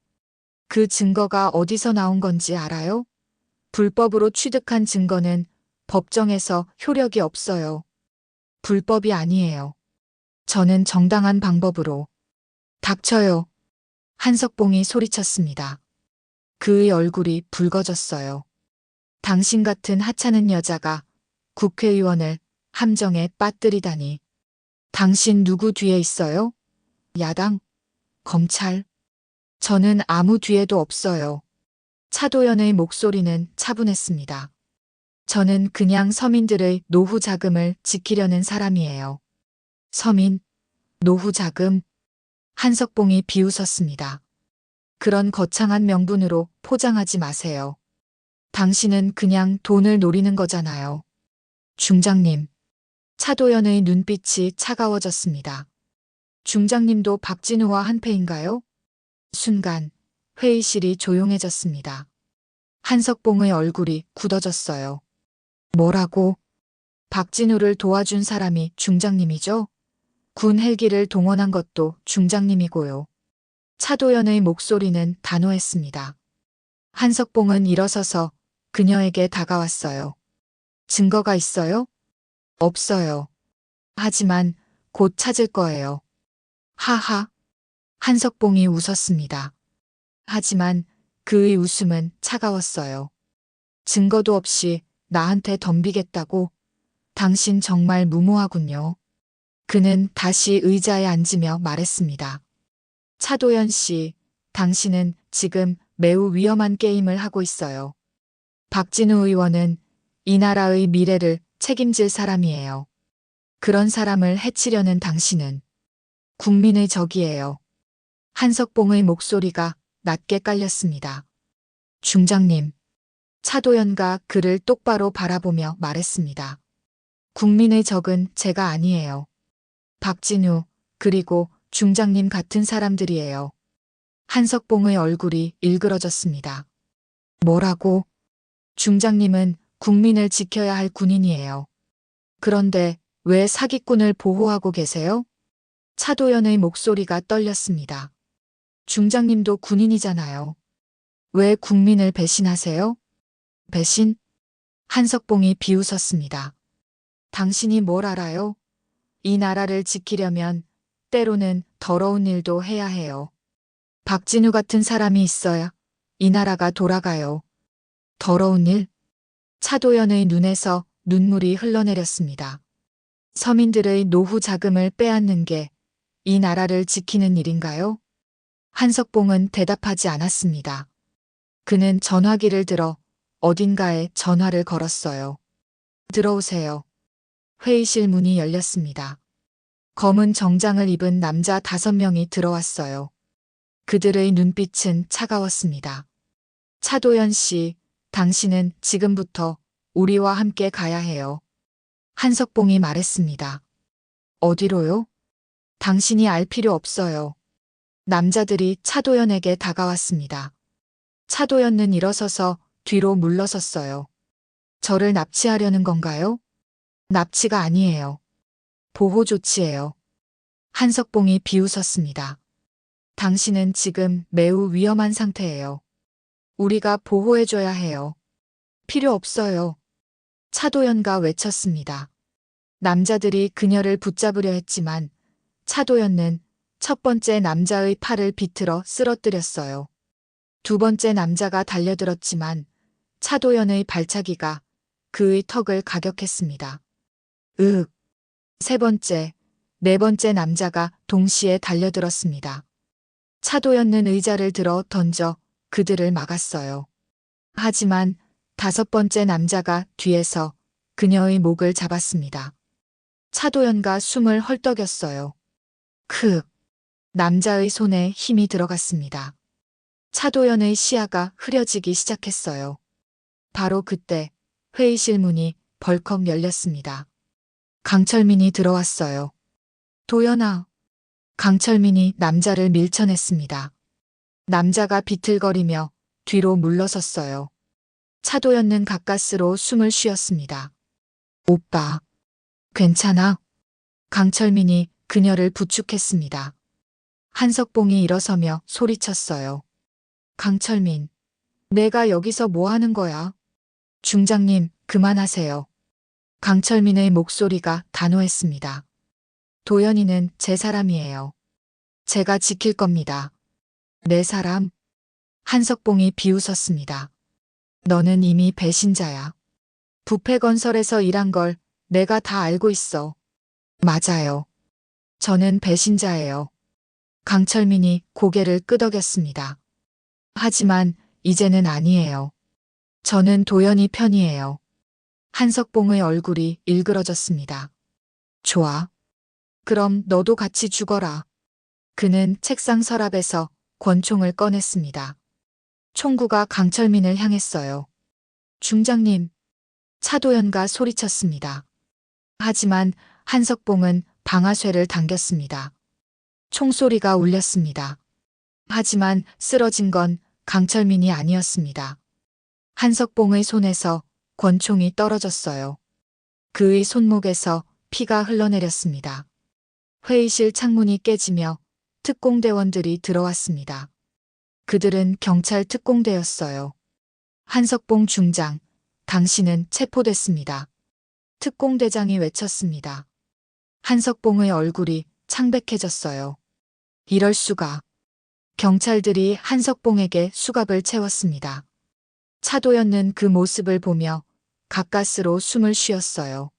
Speaker 1: 그 증거가 어디서 나온 건지 알아요? 불법으로 취득한 증거는 법정에서 효력이 없어요. 불법이 아니에요. 저는 정당한 방법으로. 닥쳐요. 한석봉이 소리쳤습니다. 그의 얼굴이 붉어졌어요. 당신 같은 하찮은 여자가 국회의원을 함정에 빠뜨리다니. 당신 누구 뒤에 있어요? 야당? 검찰? 저는 아무 뒤에도 없어요. 차도연의 목소리는 차분했습니다. 저는 그냥 서민들의 노후 자금을 지키려는 사람이에요. 서민, 노후 자금. 한석봉이 비웃었습니다. 그런 거창한 명분으로 포장하지 마세요. 당신은 그냥 돈을 노리는 거잖아요. 중장님. 차도연의 눈빛이 차가워졌습니다. 중장님도 박진우와 한패인가요? 순간 회의실이 조용해졌습니다. 한석봉의 얼굴이 굳어졌어요. 뭐라고? 박진우를 도와준 사람이 중장님이죠? 군 헬기를 동원한 것도 중장님이고요. 차도연의 목소리는 단호했습니다. 한석봉은 일어서서 그녀에게 다가왔어요. 증거가 있어요? 없어요. 하지만 곧 찾을 거예요. 하하. 한석봉이 웃었습니다. 하지만 그의 웃음은 차가웠어요. 증거도 없이 나한테 덤비겠다고? 당신 정말 무모하군요. 그는 다시 의자에 앉으며 말했습니다. 차도연 씨, 당신은 지금 매우 위험한 게임을 하고 있어요. 박진우 의원은 이 나라의 미래를 책임질 사람이에요. 그런 사람을 해치려는 당신은 국민의 적이에요. 한석봉의 목소리가 낮게 깔렸습니다. 중장님. 차도연가 그를 똑바로 바라보며 말했습니다. 국민의 적은 제가 아니에요. 박진우, 그리고 중장님 같은 사람들이에요. 한석봉의 얼굴이 일그러졌습니다. 뭐라고? 중장님은 국민을 지켜야 할 군인이에요. 그런데 왜 사기꾼을 보호하고 계세요? 차도연의 목소리가 떨렸습니다. 중장님도 군인이잖아요. 왜 국민을 배신하세요? 배신? 한석봉이 비웃었습니다. 당신이 뭘 알아요? 이 나라를 지키려면 때로는 더러운 일도 해야 해요. 박진우 같은 사람이 있어야 이 나라가 돌아가요. 더러운 일? 차도연의 눈에서 눈물이 흘러내렸습니다. 서민들의 노후 자금을 빼앗는 게 이 나라를 지키는 일인가요? 한석봉은 대답하지 않았습니다. 그는 전화기를 들어 어딘가에 전화를 걸었어요. 들어오세요. 회의실 문이 열렸습니다. 검은 정장을 입은 남자 5명이 들어왔어요. 그들의 눈빛은 차가웠습니다. 차도연 씨, 당신은 지금부터 우리와 함께 가야 해요. 한석봉이 말했습니다. 어디로요? 당신이 알 필요 없어요. 남자들이 차도연에게 다가왔습니다. 차도연은 일어서서 뒤로 물러섰어요. 저를 납치하려는 건가요? 납치가 아니에요. 보호 조치예요. 한석봉이 비웃었습니다. 당신은 지금 매우 위험한 상태예요. 우리가 보호해줘야 해요. 필요 없어요. 차도연가 외쳤습니다. 남자들이 그녀를 붙잡으려 했지만 차도연은 첫 번째 남자의 팔을 비틀어 쓰러뜨렸어요. 두 번째 남자가 달려들었지만 차도연의 발차기가 그의 턱을 가격했습니다. 으윽. 세 번째, 네 번째 남자가 동시에 달려들었습니다. 차도연은 의자를 들어 던져 그들을 막았어요. 하지만 다섯 번째 남자가 뒤에서 그녀의 목을 잡았습니다. 차도연가 숨을 헐떡였어요. 크. 남자의 손에 힘이 들어갔습니다. 차도연의 시야가 흐려지기 시작했어요. 바로 그때 회의실 문이 벌컥 열렸습니다. 강철민이 들어왔어요. 도연아. 강철민이 남자를 밀쳐냈습니다. 남자가 비틀거리며 뒤로 물러섰어요. 차도연은 가까스로 숨을 쉬었습니다. 오빠. 괜찮아? 강철민이 그녀를 부축했습니다. 한석봉이 일어서며 소리쳤어요. 강철민. 내가 여기서 뭐 하는 거야? 중장님, 그만하세요. 강철민의 목소리가 단호했습니다. 도연이는 제 사람이에요. 제가 지킬 겁니다. 내 사람? 한석봉이 비웃었습니다. 너는 이미 배신자야. 부패건설에서 일한 걸 내가 다 알고 있어. 맞아요. 저는 배신자예요. 강철민이 고개를 끄덕였습니다. 하지만 이제는 아니에요. 저는 도연이 편이에요. 한석봉의 얼굴이 일그러졌습니다. 좋아. 그럼 너도 같이 죽어라. 그는 책상 서랍에서 권총을 꺼냈습니다. 총구가 강철민을 향했어요. 중장님. 차도연가 소리쳤습니다. 하지만 한석봉은 방아쇠를 당겼습니다. 총소리가 울렸습니다. 하지만 쓰러진 건 강철민이 아니었습니다. 한석봉의 손에서 권총이 떨어졌어요. 그의 손목에서 피가 흘러내렸습니다. 회의실 창문이 깨지며 특공대원들이 들어왔습니다. 그들은 경찰 특공대였어요. 한석봉 중장, 당신은 체포됐습니다. 특공대장이 외쳤습니다. 한석봉의 얼굴이 창백해졌어요. 이럴 수가. 경찰들이 한석봉에게 수갑을 채웠습니다. 차도연은 그 모습을 보며 가까스로 숨을 쉬었어요.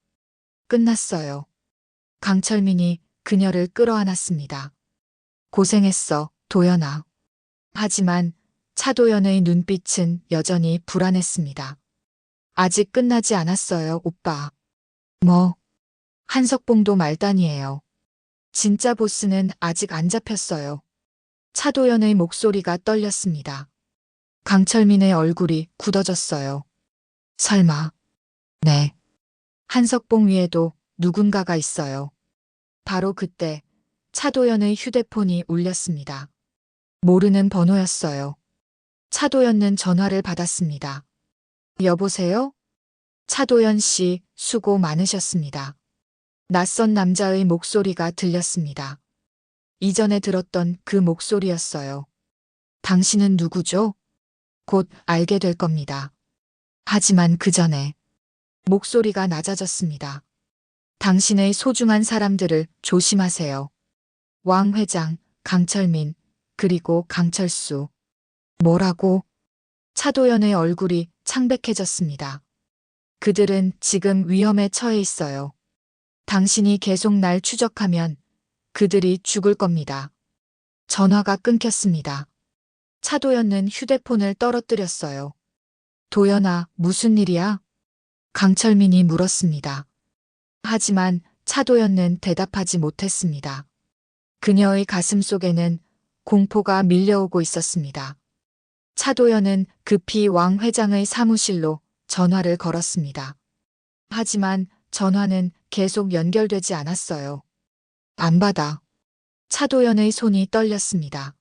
Speaker 1: 끝났어요. 강철민이 그녀를 끌어안았습니다. 고생했어, 도연아. 하지만 차도연의 눈빛은 여전히 불안했습니다. 아직 끝나지 않았어요, 오빠. 뭐? 한석봉도 말단이에요. 진짜 보스는 아직 안 잡혔어요. 차도연의 목소리가 떨렸습니다. 강철민의 얼굴이 굳어졌어요. 설마. 네. 한석봉 위에도 누군가가 있어요. 바로 그때 차도연의 휴대폰이 울렸습니다. 모르는 번호였어요. 차도연은 전화를 받았습니다. 여보세요? 차도연 씨, 수고 많으셨습니다. 낯선 남자의 목소리가 들렸습니다. 이전에 들었던 그 목소리였어요. 당신은 누구죠? 곧 알게 될 겁니다. 하지만 그 전에 목소리가 낮아졌습니다. 당신의 소중한 사람들을 조심하세요. 왕 회장, 강철민, 그리고 강철수. 뭐라고? 차도연의 얼굴이 창백해졌습니다. 그들은 지금 위험에 처해 있어요. 당신이 계속 날 추적하면 그들이 죽을 겁니다. 전화가 끊겼습니다. 차도연은 휴대폰을 떨어뜨렸어요. 도연아, 무슨 일이야? 강철민이 물었습니다. 하지만 차도연은 대답하지 못했습니다. 그녀의 가슴 속에는 공포가 밀려오고 있었습니다. 차도연은 급히 왕 회장의 사무실로 전화를 걸었습니다. 하지만 전화는 계속 연결되지 않았어요. 안 받아. 차도연의 손이 떨렸습니다.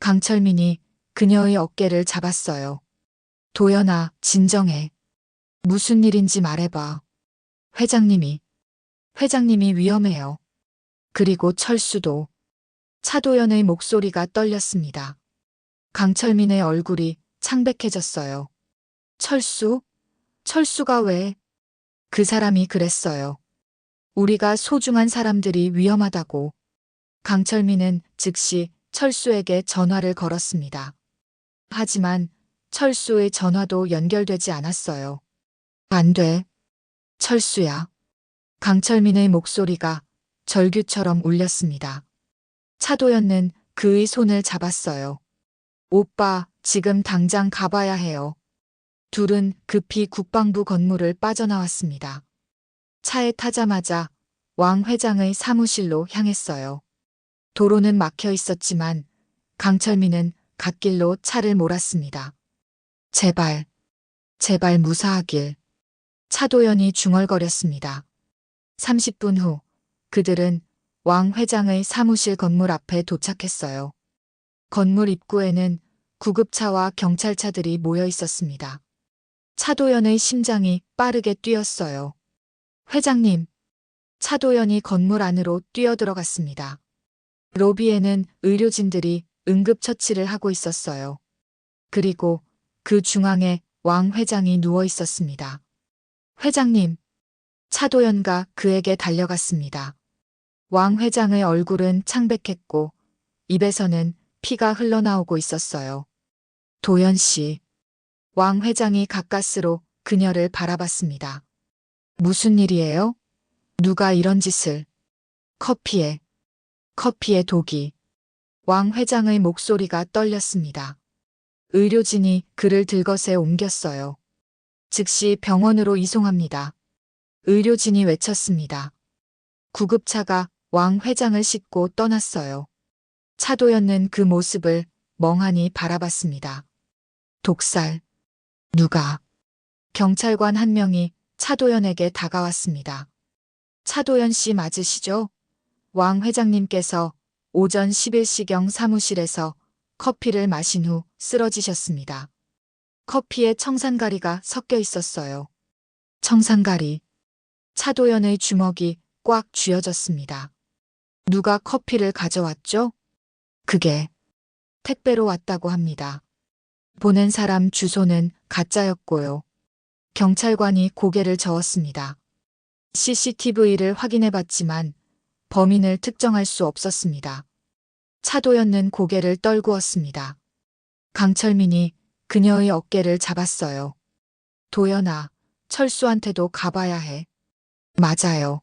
Speaker 1: 강철민이 그녀의 어깨를 잡았어요. 도연아, 진정해. 무슨 일인지 말해봐. 회장님이 위험해요. 그리고 철수도. 차도연의 목소리가 떨렸습니다. 강철민의 얼굴이 창백해졌어요. 철수? 철수가 왜? 그 사람이 그랬어요. 우리가 소중한 사람들이 위험하다고. 강철민은 즉시 철수에게 전화를 걸었습니다. 하지만 철수의 전화도 연결되지 않았어요. 안 돼. 철수야. 강철민의 목소리가 절규처럼 울렸습니다. 차도연은 그의 손을 잡았어요. 오빠, 지금 당장 가봐야 해요. 둘은 급히 국방부 건물을 빠져나왔습니다. 차에 타자마자 왕 회장의 사무실로 향했어요. 도로는 막혀 있었지만 강철민은 갓길로 차를 몰았습니다. 제발 무사하길. 차도연이 중얼거렸습니다. 30분 후 그들은 왕 회장의 사무실 건물 앞에 도착했어요. 건물 입구에는 구급차와 경찰차들이 모여 있었습니다. 차도연의 심장이 빠르게 뛰었어요. 회장님. 차도연이 건물 안으로 뛰어들어갔습니다. 로비에는 의료진들이 응급처치를 하고 있었어요. 그리고 그 중앙에 왕 회장이 누워 있었습니다. 회장님. 차도연가 그에게 달려갔습니다. 왕 회장의 얼굴은 창백했고 입에서는 피가 흘러나오고 있었어요. 도연 씨. 왕 회장이 가까스로 그녀를 바라봤습니다. 무슨 일이에요? 누가 이런 짓을? 커피에 독이. 왕 회장의 목소리가 떨렸습니다. 의료진이 그를 들것에 옮겼어요. 즉시 병원으로 이송합니다. 의료진이 외쳤습니다. 구급차가 왕 회장을 싣고 떠났어요. 차도연은 그 모습을 멍하니 바라봤습니다. 독살. 누가? 경찰관 한 명이 차도연에게 다가왔습니다. 차도연 씨 맞으시죠? 왕 회장님께서 오전 11시경 사무실에서 커피를 마신 후 쓰러지셨습니다. 커피에 청산가리가 섞여 있었어요. 청산가리. 차도연의 주먹이 꽉 쥐어졌습니다. 누가 커피를 가져왔죠? 그게 택배로 왔다고 합니다. 보낸 사람 주소는 가짜였고요. 경찰관이 고개를 저었습니다. CCTV를 확인해봤지만 범인을 특정할 수 없었습니다. 차도연은 고개를 떨구었습니다. 강철민이 그녀의 어깨를 잡았어요. 도연아, 철수한테도 가봐야 해. 맞아요.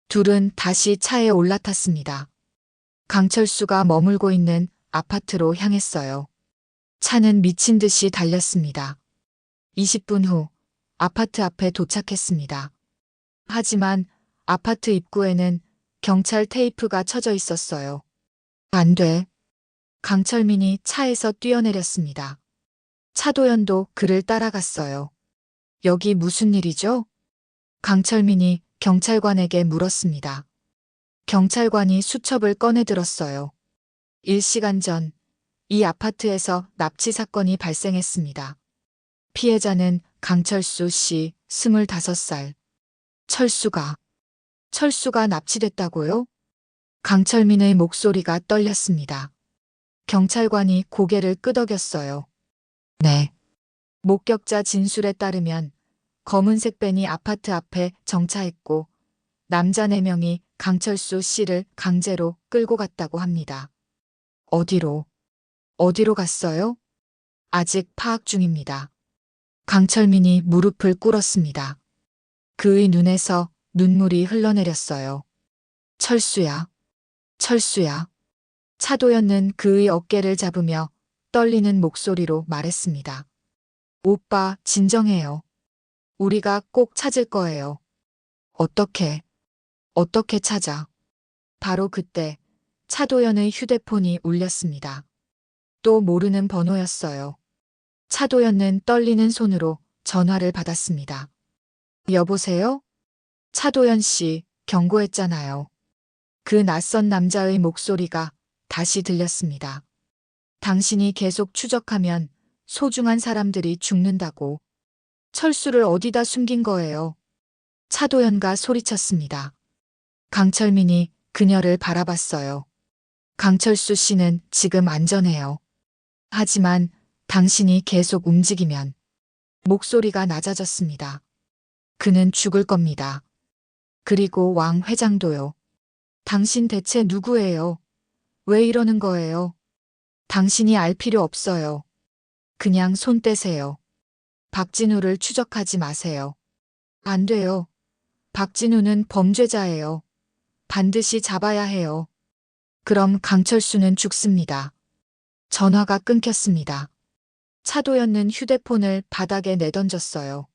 Speaker 1: 둘은 다시 차에 올라탔습니다. 강철수가 머물고 있는 아파트로 향했어요. 차는 미친 듯이 달렸습니다. 20분 후 아파트 앞에 도착했습니다. 하지만 아파트 입구에는 경찰 테이프가 쳐져 있었어요. 안 돼. 강철민이 차에서 뛰어내렸습니다. 차도연도 그를 따라갔어요. 여기 무슨 일이죠? 강철민이 경찰관에게 물었습니다. 경찰관이 수첩을 꺼내 들었어요. 1시간 전 이 아파트에서 납치 사건이 발생했습니다. 피해자는 강철수 씨 25살. 철수가 납치됐다고요? 강철민의 목소리가 떨렸습니다. 경찰관이 고개를 끄덕였어요. 네. 목격자 진술에 따르면 검은색 밴이 아파트 앞에 정차했고 남자 4명이 강철수 씨를 강제로 끌고 갔다고 합니다. 어디로 갔어요? 아직 파악 중입니다. 강철민이 무릎을 꿇었습니다. 그의 눈에서 눈물이 흘러내렸어요. 철수야. 차도연은 그의 어깨를 잡으며 떨리는 목소리로 말했습니다. 오빠, 진정해요. 우리가 꼭 찾을 거예요. 어떻게 찾아? 바로 그때 차도연의 휴대폰이 울렸습니다. 또 모르는 번호였어요. 차도연은 떨리는 손으로 전화를 받았습니다. 여보세요? 차도연 씨, 경고했잖아요. 그 낯선 남자의 목소리가 다시 들렸습니다. 당신이 계속 추적하면 소중한 사람들이 죽는다고. 철수를 어디다 숨긴 거예요? 차도연가 소리쳤습니다. 강철민이 그녀를 바라봤어요. 강철수 씨는 지금 안전해요. 하지만 당신이 계속 움직이면 목소리가 낮아졌습니다. 그는 죽을 겁니다. 그리고 왕 회장도요. 당신 대체 누구예요? 왜 이러는 거예요? 당신이 알 필요 없어요. 그냥 손 떼세요. 박진우를 추적하지 마세요. 안 돼요. 박진우는 범죄자예요. 반드시 잡아야 해요. 그럼 강철수는 죽습니다. 전화가 끊겼습니다. 차도연은 휴대폰을 바닥에 내던졌어요.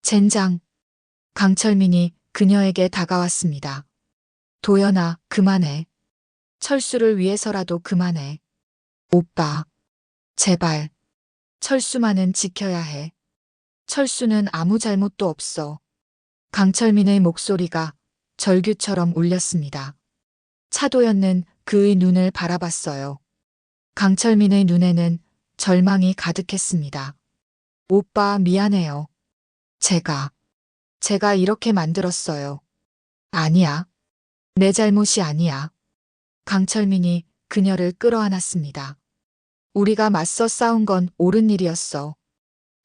Speaker 1: 젠장. 강철민이 그녀에게 다가왔습니다. 도연아, 그만해. 철수를 위해서라도 그만해. 오빠. 제발. 철수만은 지켜야 해. 철수는 아무 잘못도 없어. 강철민의 목소리가 절규처럼 울렸습니다. 차도연은 그의 눈을 바라봤어요. 강철민의 눈에는 절망이 가득했습니다. 오빠 미안해요. 제가 이렇게 만들었어요. 아니야. 내 잘못이 아니야. 강철민이 그녀를 끌어안았습니다. 우리가 맞서 싸운 건 옳은 일이었어.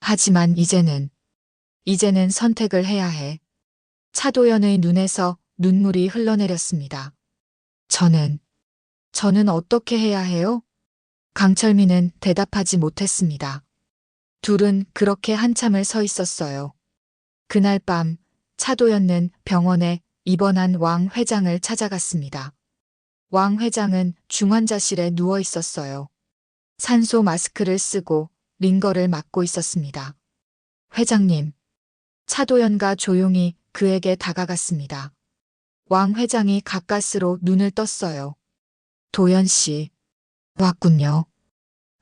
Speaker 1: 하지만 이제는 선택을 해야 해. 차도연의 눈에서 눈물이 흘러내렸습니다. 저는 어떻게 해야 해요? 강철민은 대답하지 못했습니다. 둘은 그렇게 한참을 서 있었어요. 그날 밤 차도연은 병원에 입원한 왕 회장을 찾아갔습니다. 왕 회장은 중환자실에 누워 있었어요. 산소 마스크를 쓰고 링거를 맞고 있었습니다. 회장님. 차도연가 조용히 그에게 다가갔습니다. 왕 회장이 가까스로 눈을 떴어요. 도연 씨. 왔군요.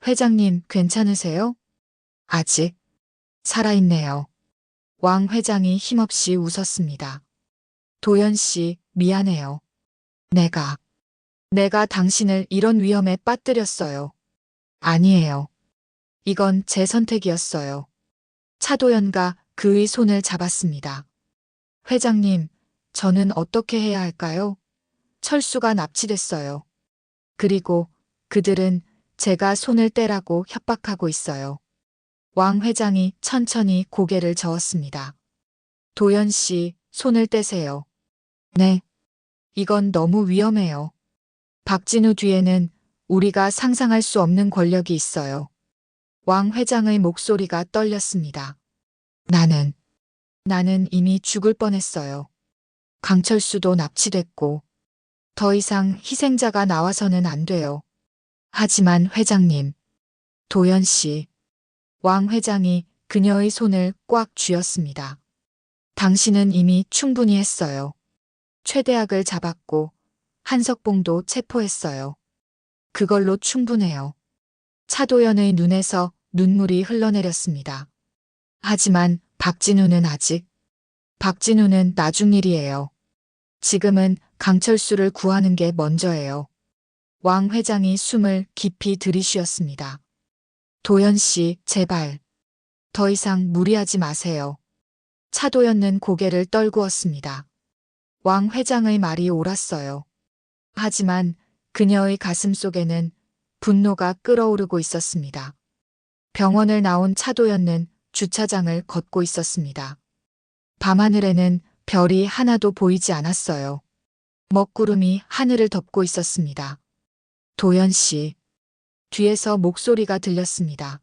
Speaker 1: 회장님 괜찮으세요? 아직 살아있네요. 왕 회장이 힘없이 웃었습니다. 도연 씨, 미안해요. 내가 당신을 이런 위험에 빠뜨렸어요. 아니에요. 이건 제 선택이었어요. 차도연가 그의 손을 잡았습니다. 회장님, 저는 어떻게 해야 할까요? 철수가 납치됐어요. 그리고 그들은 제가 손을 떼라고 협박하고 있어요. 왕 회장이 천천히 고개를 저었습니다. 도연 씨, 손을 떼세요. 네. 이건 너무 위험해요. 박진우 뒤에는 우리가 상상할 수 없는 권력이 있어요. 왕 회장의 목소리가 떨렸습니다. 나는 이미 죽을 뻔했어요. 강철수도 납치됐고, 더 이상 희생자가 나와서는 안 돼요. 하지만 회장님, 도연 씨, 왕 회장이 그녀의 손을 꽉 쥐었습니다. 당신은 이미 충분히 했어요. 최대학을 잡았고 한석봉도 체포했어요. 그걸로 충분해요. 차도연의 눈에서 눈물이 흘러내렸습니다. 하지만 박진우는 나중 일이에요. 지금은 강철수를 구하는 게 먼저예요. 왕 회장이 숨을 깊이 들이쉬었습니다. 도연 씨, 제발. 더 이상 무리하지 마세요. 차도연은 고개를 떨구었습니다. 왕 회장의 말이 옳았어요. 하지만 그녀의 가슴 속에는 분노가 끓어오르고 있었습니다. 병원을 나온 차도연은 주차장을 걷고 있었습니다. 밤하늘에는 별이 하나도 보이지 않았어요. 먹구름이 하늘을 덮고 있었습니다. 도연 씨. 뒤에서 목소리가 들렸습니다.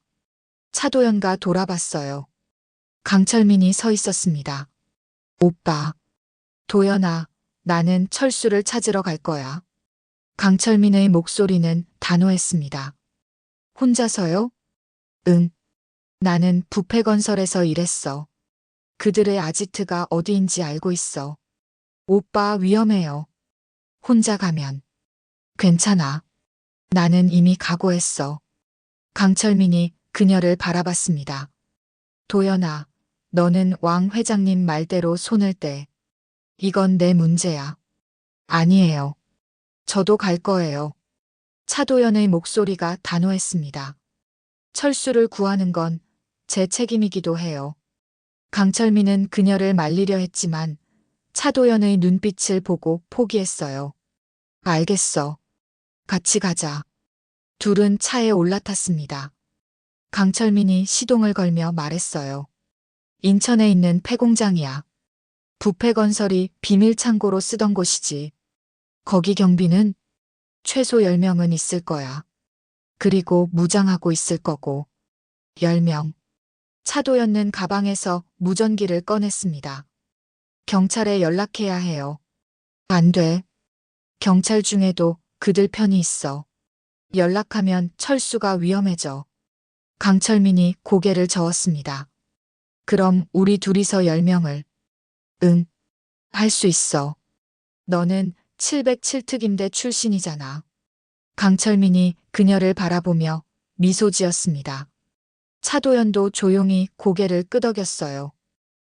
Speaker 1: 차도연가 돌아봤어요. 강철민이 서 있었습니다. 오빠. 도연아, 나는 철수를 찾으러 갈 거야. 강철민의 목소리는 단호했습니다. 혼자서요? 응. 나는 부패건설에서 일했어. 그들의 아지트가 어디인지 알고 있어. 오빠 위험해요. 혼자 가면. 괜찮아. 나는 이미 각오했어. 강철민이 그녀를 바라봤습니다. 도연아, 너는 왕 회장님 말대로 손을 떼. 이건 내 문제야. 아니에요. 저도 갈 거예요. 차도연의 목소리가 단호했습니다. 철수를 구하는 건 제 책임이기도 해요. 강철민은 그녀를 말리려 했지만 차도연의 눈빛을 보고 포기했어요. 알겠어. 같이 가자. 둘은 차에 올라탔습니다. 강철민이 시동을 걸며 말했어요. 인천에 있는 폐공장이야. 부패건설이 비밀 창고로 쓰던 곳이지. 거기 경비는 최소 10명은 있을 거야. 그리고 무장하고 있을 거고. 10명. 차도연는 가방에서 무전기를 꺼냈습니다. 경찰에 연락해야 해요. 안 돼. 경찰 중에도 그들 편이 있어. 연락하면 철수가 위험해져. 강철민이 고개를 저었습니다. 그럼 우리 둘이서 10명을. 응. 할 수 있어. 너는 707특임대 출신이잖아. 강철민이 그녀를 바라보며 미소 지었습니다. 차도연도 조용히 고개를 끄덕였어요.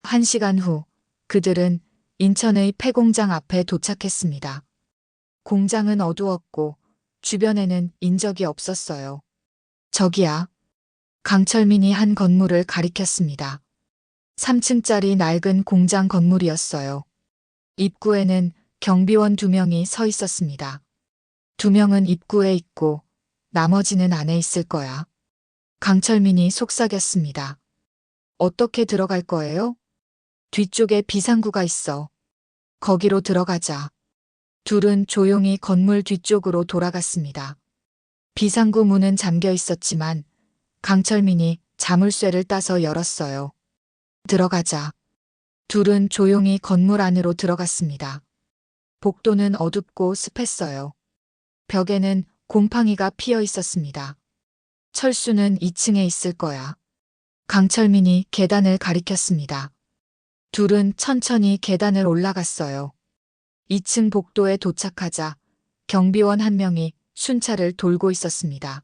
Speaker 1: 1시간 후 그들은 인천의 폐공장 앞에 도착했습니다. 공장은 어두웠고 주변에는 인적이 없었어요. 저기야. 강철민이 한 건물을 가리켰습니다. 3층짜리 낡은 공장 건물이었어요. 입구에는 경비원 2명이 서 있었습니다. 2명은 입구에 있고 나머지는 안에 있을 거야. 강철민이 속삭였습니다. 어떻게 들어갈 거예요? 뒤쪽에 비상구가 있어. 거기로 들어가자. 둘은 조용히 건물 뒤쪽으로 돌아갔습니다. 비상구 문은 잠겨 있었지만 강철민이 자물쇠를 따서 열었어요. 들어가자. 둘은 조용히 건물 안으로 들어갔습니다. 복도는 어둡고 습했어요. 벽에는 곰팡이가 피어 있었습니다. 철수는 2층에 있을 거야. 강철민이 계단을 가리켰습니다. 둘은 천천히 계단을 올라갔어요. 2층 복도에 도착하자 경비원 1명이 순찰을 돌고 있었습니다.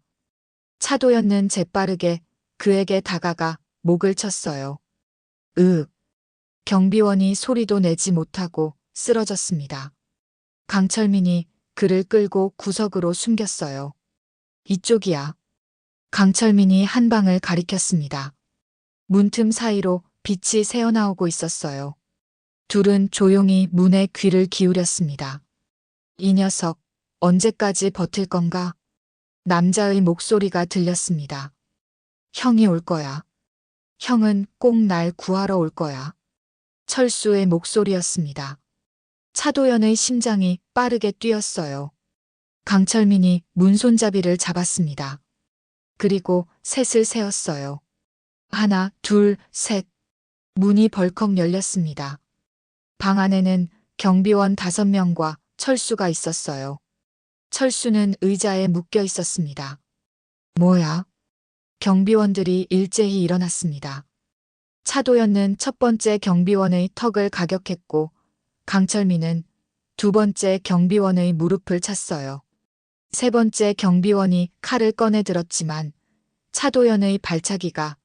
Speaker 1: 차도연는 재빠르게 그에게 다가가 목을 쳤어요. 경비원이 소리도 내지 못하고 쓰러졌습니다. 강철민이 그를 끌고 구석으로 숨겼어요. 이쪽이야. 강철민이 한 방을 가리켰습니다. 문틈 사이로 빛이 새어나오고 있었어요. 둘은 조용히 문에 귀를 기울였습니다. 이 녀석, 언제까지 버틸 건가? 남자의 목소리가 들렸습니다. 형이 올 거야. 형은 꼭 날 구하러 올 거야. 철수의 목소리였습니다. 차도연의 심장이 빠르게 뛰었어요. 강철민이 문손잡이를 잡았습니다. 그리고 셋을 세었어요. 하나, 둘, 셋. 문이 벌컥 열렸습니다. 방 안에는 경비원 5명과 철수가 있었어요. 철수는 의자에 묶여 있었습니다. 뭐야? 경비원들이 일제히 일어났습니다. 차도연는 첫 번째 경비원의 턱을 가격했고 강철민은 두 번째 경비원의 무릎을 찼어요. 세 번째 경비원이 칼을 꺼내 들었지만 차도연의 발차기가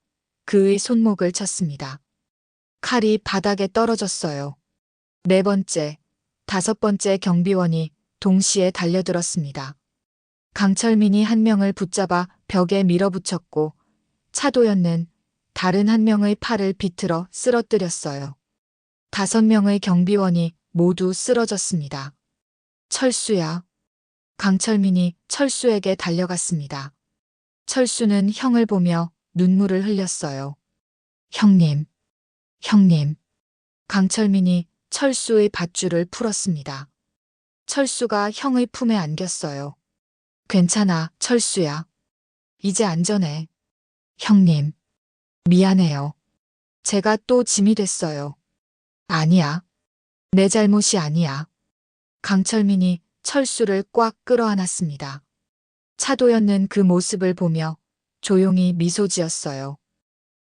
Speaker 1: 그의 손목을 쳤습니다. 칼이 바닥에 떨어졌어요. 네 번째, 5번째 경비원이 동시에 달려들었습니다. 강철민이 1명을 붙잡아 벽에 밀어붙였고 차도연은 다른 1명의 팔을 비틀어 쓰러뜨렸어요. 5명의 경비원이 모두 쓰러졌습니다. 철수야. 강철민이 철수에게 달려갔습니다. 철수는 형을 보며 눈물을 흘렸어요. 형님. 강철민이 철수의 밧줄을 풀었습니다. 철수가 형의 품에 안겼어요. 괜찮아, 철수야. 이제 안전해. 형님. 미안해요. 제가 또 짐이 됐어요. 아니야. 내 잘못이 아니야. 강철민이 철수를 꽉 끌어안았습니다. 차도연는 그 모습을 보며 조용히 미소 지었어요.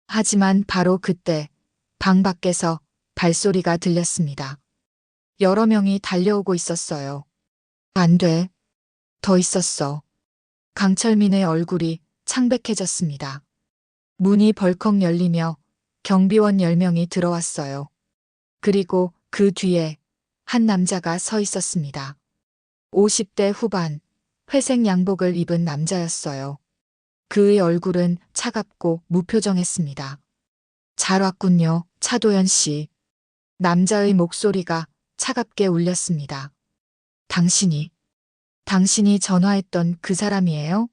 Speaker 1: 하지만 바로 그때 방 밖에서 발소리가 들렸습니다. 여러 명이 달려오고 있었어요. 안 돼. 더 있었어. 강철민의 얼굴이 창백해졌습니다. 문이 벌컥 열리며 경비원 10명이 들어왔어요. 그리고 그 뒤에 한 남자가 서 있었습니다. 50대 후반, 회색 양복을 입은 남자였어요. 그의 얼굴은 차갑고 무표정했습니다. 잘 왔군요, 차도연 씨. 남자의 목소리가 차갑게 울렸습니다. 당신이 전화했던 그 사람이에요?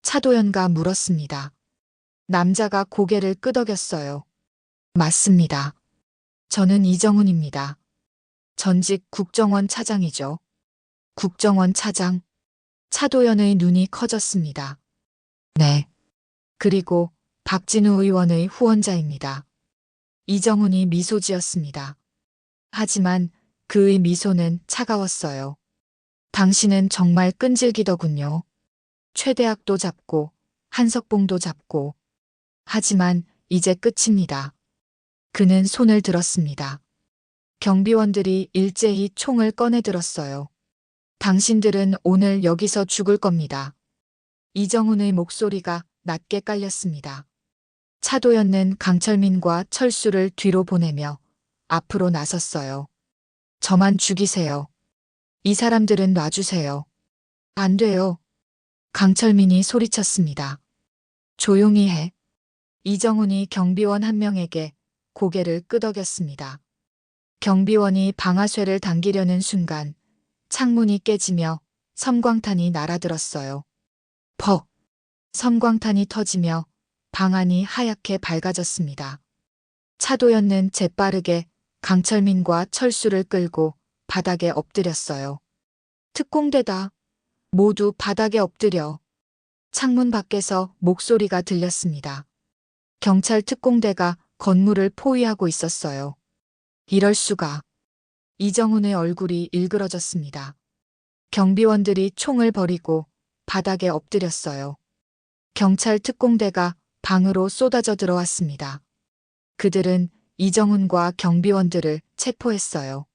Speaker 1: 차도연가 물었습니다. 남자가 고개를 끄덕였어요. 맞습니다. 저는 이정훈입니다. 전직 국정원 차장이죠. 국정원 차장. 차도연의 눈이 커졌습니다. 네. 그리고 박진우 의원의 후원자입니다. 이정훈이 미소 지었습니다. 하지만 그의 미소는 차가웠어요. 당신은 정말 끈질기더군요. 최대학도 잡고 한석봉도 잡고. 하지만 이제 끝입니다. 그는 손을 들었습니다. 경비원들이 일제히 총을 꺼내 들었어요. 당신들은 오늘 여기서 죽을 겁니다. 이정훈의 목소리가 낮게 깔렸습니다. 차도연은 강철민과 철수를 뒤로 보내며 앞으로 나섰어요. 저만 죽이세요. 이 사람들은 놔주세요. 안 돼요. 강철민이 소리쳤습니다. 조용히 해. 이정훈이 경비원 한 명에게 고개를 끄덕였습니다. 경비원이 방아쇠를 당기려는 순간 창문이 깨지며 섬광탄이 날아들었어요. 퍽! 섬광탄이 터지며 방 안이 하얗게 밝아졌습니다. 차도연은 재빠르게 강철민과 철수를 끌고 바닥에 엎드렸어요. 특공대다. 모두 바닥에 엎드려. 창문 밖에서 목소리가 들렸습니다. 경찰 특공대가 건물을 포위하고 있었어요. 이럴 수가. 이정훈의 얼굴이 일그러졌습니다. 경비원들이 총을 버리고 바닥에 엎드렸어요. 경찰 특공대가 방으로 쏟아져 들어왔습니다. 그들은 이정훈과 경비원들을 체포했어요.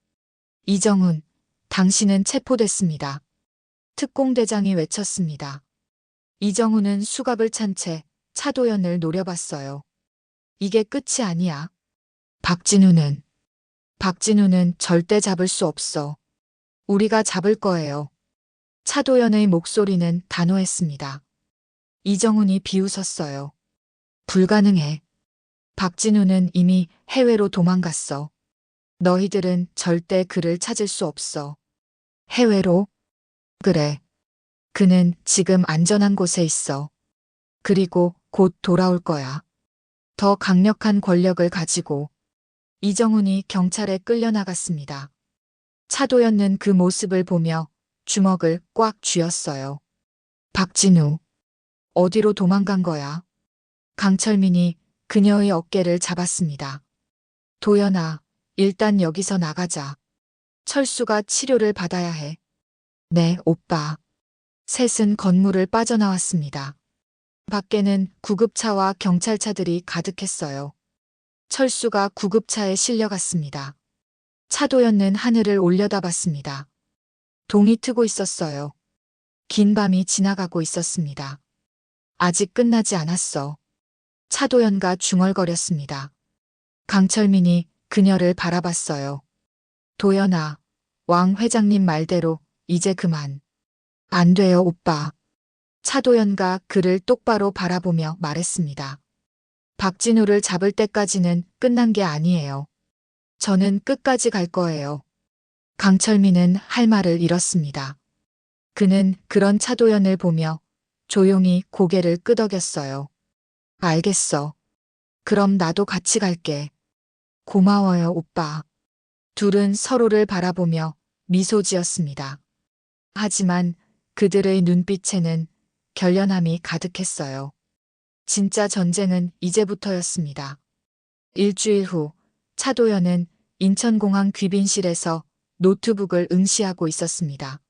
Speaker 1: 이정훈, 당신은 체포됐습니다. 특공대장이 외쳤습니다. 이정훈은 수갑을 찬 채 차도연을 노려봤어요. 이게 끝이 아니야. 박진우는 절대 잡을 수 없어. 우리가 잡을 거예요. 차도연의 목소리는 단호했습니다. 이정훈이 비웃었어요. 불가능해. 박진우는 이미 해외로 도망갔어. 너희들은 절대 그를 찾을 수 없어. 해외로? 그래. 그는 지금 안전한 곳에 있어. 그리고 곧 돌아올 거야. 더 강력한 권력을 가지고. 이정훈이 경찰에 끌려나갔습니다. 차도연은 그 모습을 보며 주먹을 꽉 쥐었어요. 박진우, 어디로 도망간 거야? 강철민이 그녀의 어깨를 잡았습니다. 도연아, 일단 여기서 나가자. 철수가 치료를 받아야 해. 네, 오빠. 셋은 건물을 빠져나왔습니다. 밖에는 구급차와 경찰차들이 가득했어요. 철수가 구급차에 실려갔습니다. 차도연은 하늘을 올려다봤습니다. 동이 트고 있었어요. 긴 밤이 지나가고 있었습니다. 아직 끝나지 않았어. 차도연가 중얼거렸습니다. 강철민이 그녀를 바라봤어요. 도연아, 왕 회장님 말대로 이제 그만. 안 돼요, 오빠. 차도연가 그를 똑바로 바라보며 말했습니다. 박진우를 잡을 때까지는 끝난 게 아니에요. 저는 끝까지 갈 거예요. 강철민은 할 말을 잃었습니다. 그는 그런 차도연을 보며 조용히 고개를 끄덕였어요. 알겠어. 그럼 나도 같이 갈게. 고마워요, 오빠. 둘은 서로를 바라보며 미소 지었습니다. 하지만 그들의 눈빛에는 결연함이 가득했어요. 진짜 전쟁은 이제부터였습니다. 일주일 후 차도연은 인천공항 귀빈실에서 노트북을 응시하고 있었습니다.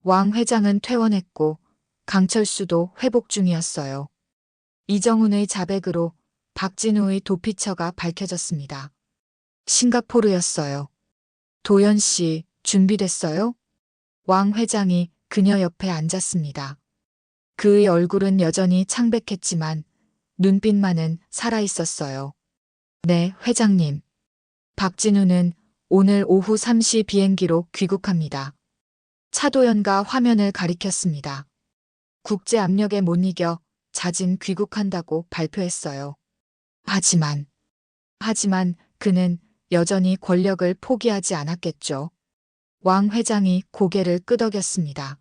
Speaker 1: 왕 회장은 퇴원했고 강철수도 회복 중이었어요. 이정훈의 자백으로 박진우의 도피처가 밝혀졌습니다. 싱가포르였어요. 도연 씨, 준비됐어요? 왕 회장이 그녀 옆에 앉았습니다. 그의 얼굴은 여전히 창백했지만 눈빛만은 살아있었어요. 네, 회장님. 박진우는 오늘 오후 3시 비행기로 귀국합니다. 차도연가 화면을 가리켰습니다. 국제 압력에 못 이겨 자진 귀국한다고 발표했어요. 하지만 그는 여전히 권력을 포기하지 않았겠죠. 왕 회장이 고개를 끄덕였습니다.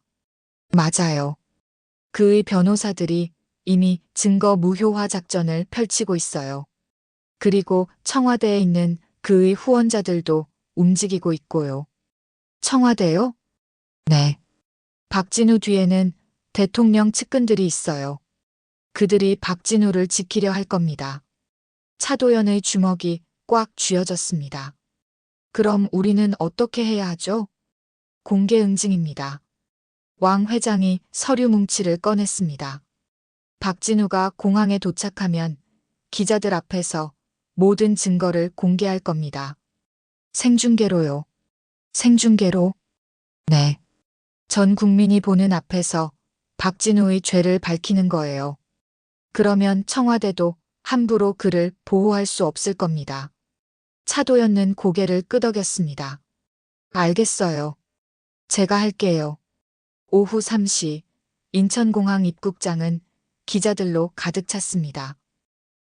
Speaker 1: 맞아요. 그의 변호사들이 이미 증거 무효화 작전을 펼치고 있어요. 그리고 청와대에 있는 그의 후원자들도 움직이고 있고요. 청와대요? 네. 박진우 뒤에는 대통령 측근들이 있어요. 그들이 박진우를 지키려 할 겁니다. 차도연의 주먹이 꽉 쥐어졌습니다. 그럼 우리는 어떻게 해야 하죠? 공개 응징입니다. 왕 회장이 서류 뭉치를 꺼냈습니다. 박진우가 공항에 도착하면 기자들 앞에서 모든 증거를 공개할 겁니다. 생중계로요. 생중계로? 네. 전 국민이 보는 앞에서 박진우의 죄를 밝히는 거예요. 그러면 청와대도 함부로 그를 보호할 수 없을 겁니다. 차도연은 고개를 끄덕였습니다. 알겠어요. 제가 할게요. 오후 3시 인천공항 입국장은 기자들로 가득 찼습니다.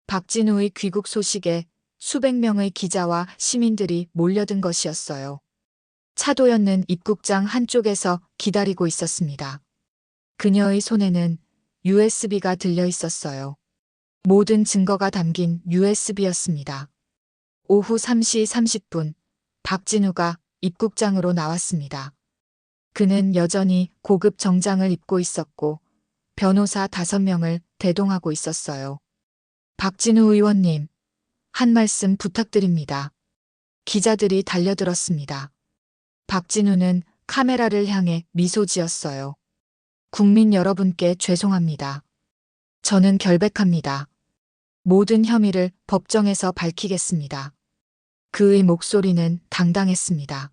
Speaker 1: 박진우의 귀국 소식에 수백 명의 기자와 시민들이 몰려든 것이었어요. 차도연은 입국장 한쪽에서 기다리고 있었습니다. 그녀의 손에는 USB가 들려 있었어요. 모든 증거가 담긴 USB였습니다. 오후 3시 30분 박진우가 입국장으로 나왔습니다. 그는 여전히 고급 정장을 입고 있었고 변호사 5명을 대동하고 있었어요. 박진우 의원님, 한 말씀 부탁드립니다. 기자들이 달려들었습니다. 박진우는 카메라를 향해 미소 지었어요. 국민 여러분께 죄송합니다. 저는 결백합니다. 모든 혐의를 법정에서 밝히겠습니다. 그의 목소리는 당당했습니다.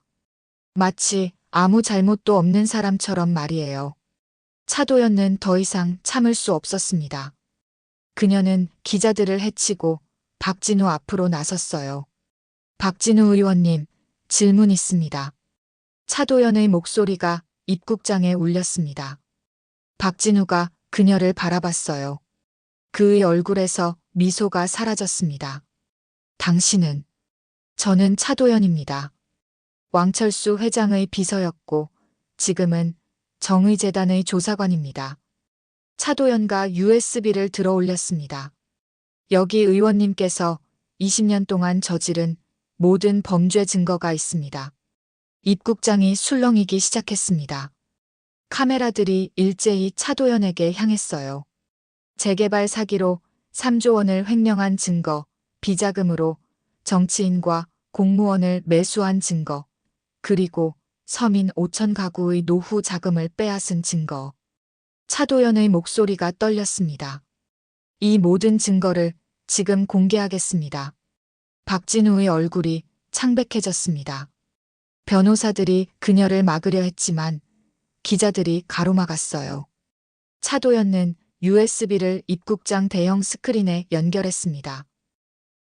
Speaker 1: 마치 아무 잘못도 없는 사람처럼 말이에요. 차도연은 더 이상 참을 수 없었습니다. 그녀는 기자들을 해치고 박진우 앞으로 나섰어요. 박진우 의원님, 질문 있습니다. 차도연의 목소리가 입국장에 울렸습니다. 박진우가 그녀를 바라봤어요. 그의 얼굴에서 미소가 사라졌습니다. 당신은? 저는 차도연입니다. 왕철수 회장의 비서였고 지금은 정의재단의 조사관입니다. 차도연가 USB를 들어 올렸습니다. 여기 의원님께서 20년 동안 저지른 모든 범죄 증거가 있습니다. 입국장이 술렁이기 시작했습니다. 카메라들이 일제히 차도연에게 향했어요. 재개발 사기로 3조 원을 횡령한 증거, 비자금으로 정치인과 공무원을 매수한 증거, 그리고 서민 5천 가구의 노후 자금을 빼앗은 증거. 차도연의 목소리가 떨렸습니다. 이 모든 증거를 지금 공개하겠습니다. 박진우의 얼굴이 창백해졌습니다. 변호사들이 그녀를 막으려 했지만 기자들이 가로막았어요. 차도연은 USB를 입국장 대형 스크린에 연결했습니다.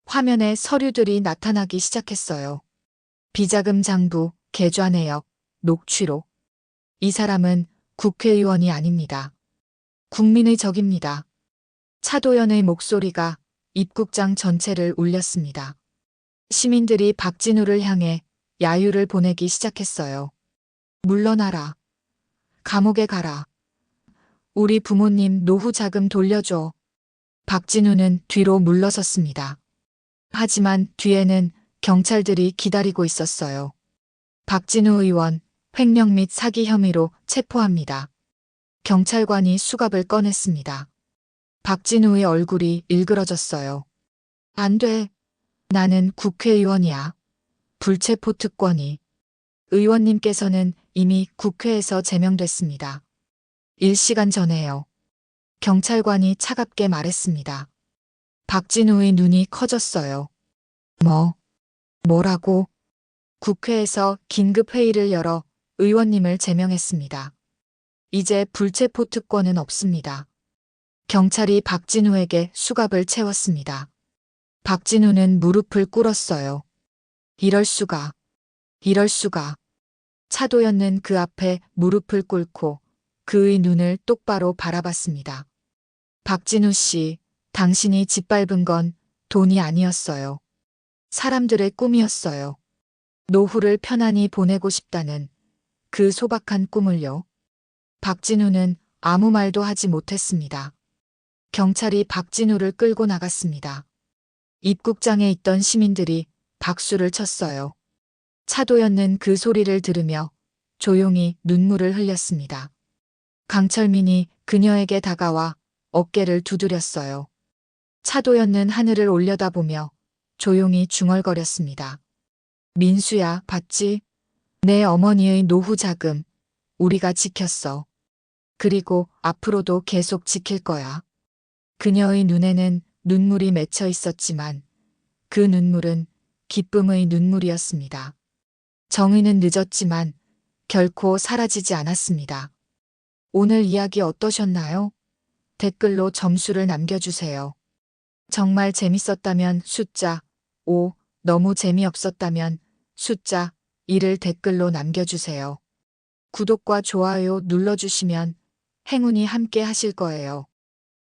Speaker 1: 화면에 서류들이 나타나기 시작했어요. 비자금 장부, 계좌 내역, 녹취록. 이 사람은 국회의원이 아닙니다. 국민의 적입니다. 차도연의 목소리가 입국장 전체를 울렸습니다. 시민들이 박진우를 향해 야유를 보내기 시작했어요. 물러나라. 감옥에 가라. 우리 부모님 노후 자금 돌려줘. 박진우는 뒤로 물러섰습니다. 하지만 뒤에는 경찰들이 기다리고 있었어요. 박진우 의원, 횡령 및 사기 혐의로 체포합니다. 경찰관이 수갑을 꺼냈습니다. 박진우의 얼굴이 일그러졌어요. 안 돼. 나는 국회의원이야. 불체포 특권이. 의원님께서는 이미 국회에서 제명됐습니다. 1시간 전에요. 경찰관이 차갑게 말했습니다. 박진우의 눈이 커졌어요. 뭐라고? 국회에서 긴급 회의를 열어 의원님을 제명했습니다. 이제 불체포 특권은 없습니다. 경찰이 박진우에게 수갑을 채웠습니다. 박진우는 무릎을 꿇었어요. 이럴 수가. 이럴 수가. 차도연은 그 앞에 무릎을 꿇고 그의 눈을 똑바로 바라봤습니다. 박진우 씨, 당신이 짓밟은 건 돈이 아니었어요. 사람들의 꿈이었어요. 노후를 편안히 보내고 싶다는 그 소박한 꿈을요. 박진우는 아무 말도 하지 못했습니다. 경찰이 박진우를 끌고 나갔습니다. 입국장에 있던 시민들이 박수를 쳤어요. 차도연은 그 소리를 들으며 조용히 눈물을 흘렸습니다. 강철민이 그녀에게 다가와 어깨를 두드렸어요. 차도연은 하늘을 올려다보며 조용히 중얼거렸습니다. 민수야, 봤지? 내 어머니의 노후 자금, 우리가 지켰어. 그리고 앞으로도 계속 지킬 거야. 그녀의 눈에는 눈물이 맺혀 있었지만 그 눈물은 기쁨의 눈물이었습니다. 정의는 늦었지만 결코 사라지지 않았습니다. 오늘 이야기 어떠셨나요? 댓글로 점수를 남겨주세요. 정말 재밌었다면 숫자 5, 너무 재미없었다면 숫자 1을 댓글로 남겨주세요. 구독과 좋아요 눌러주시면 행운이 함께 하실 거예요.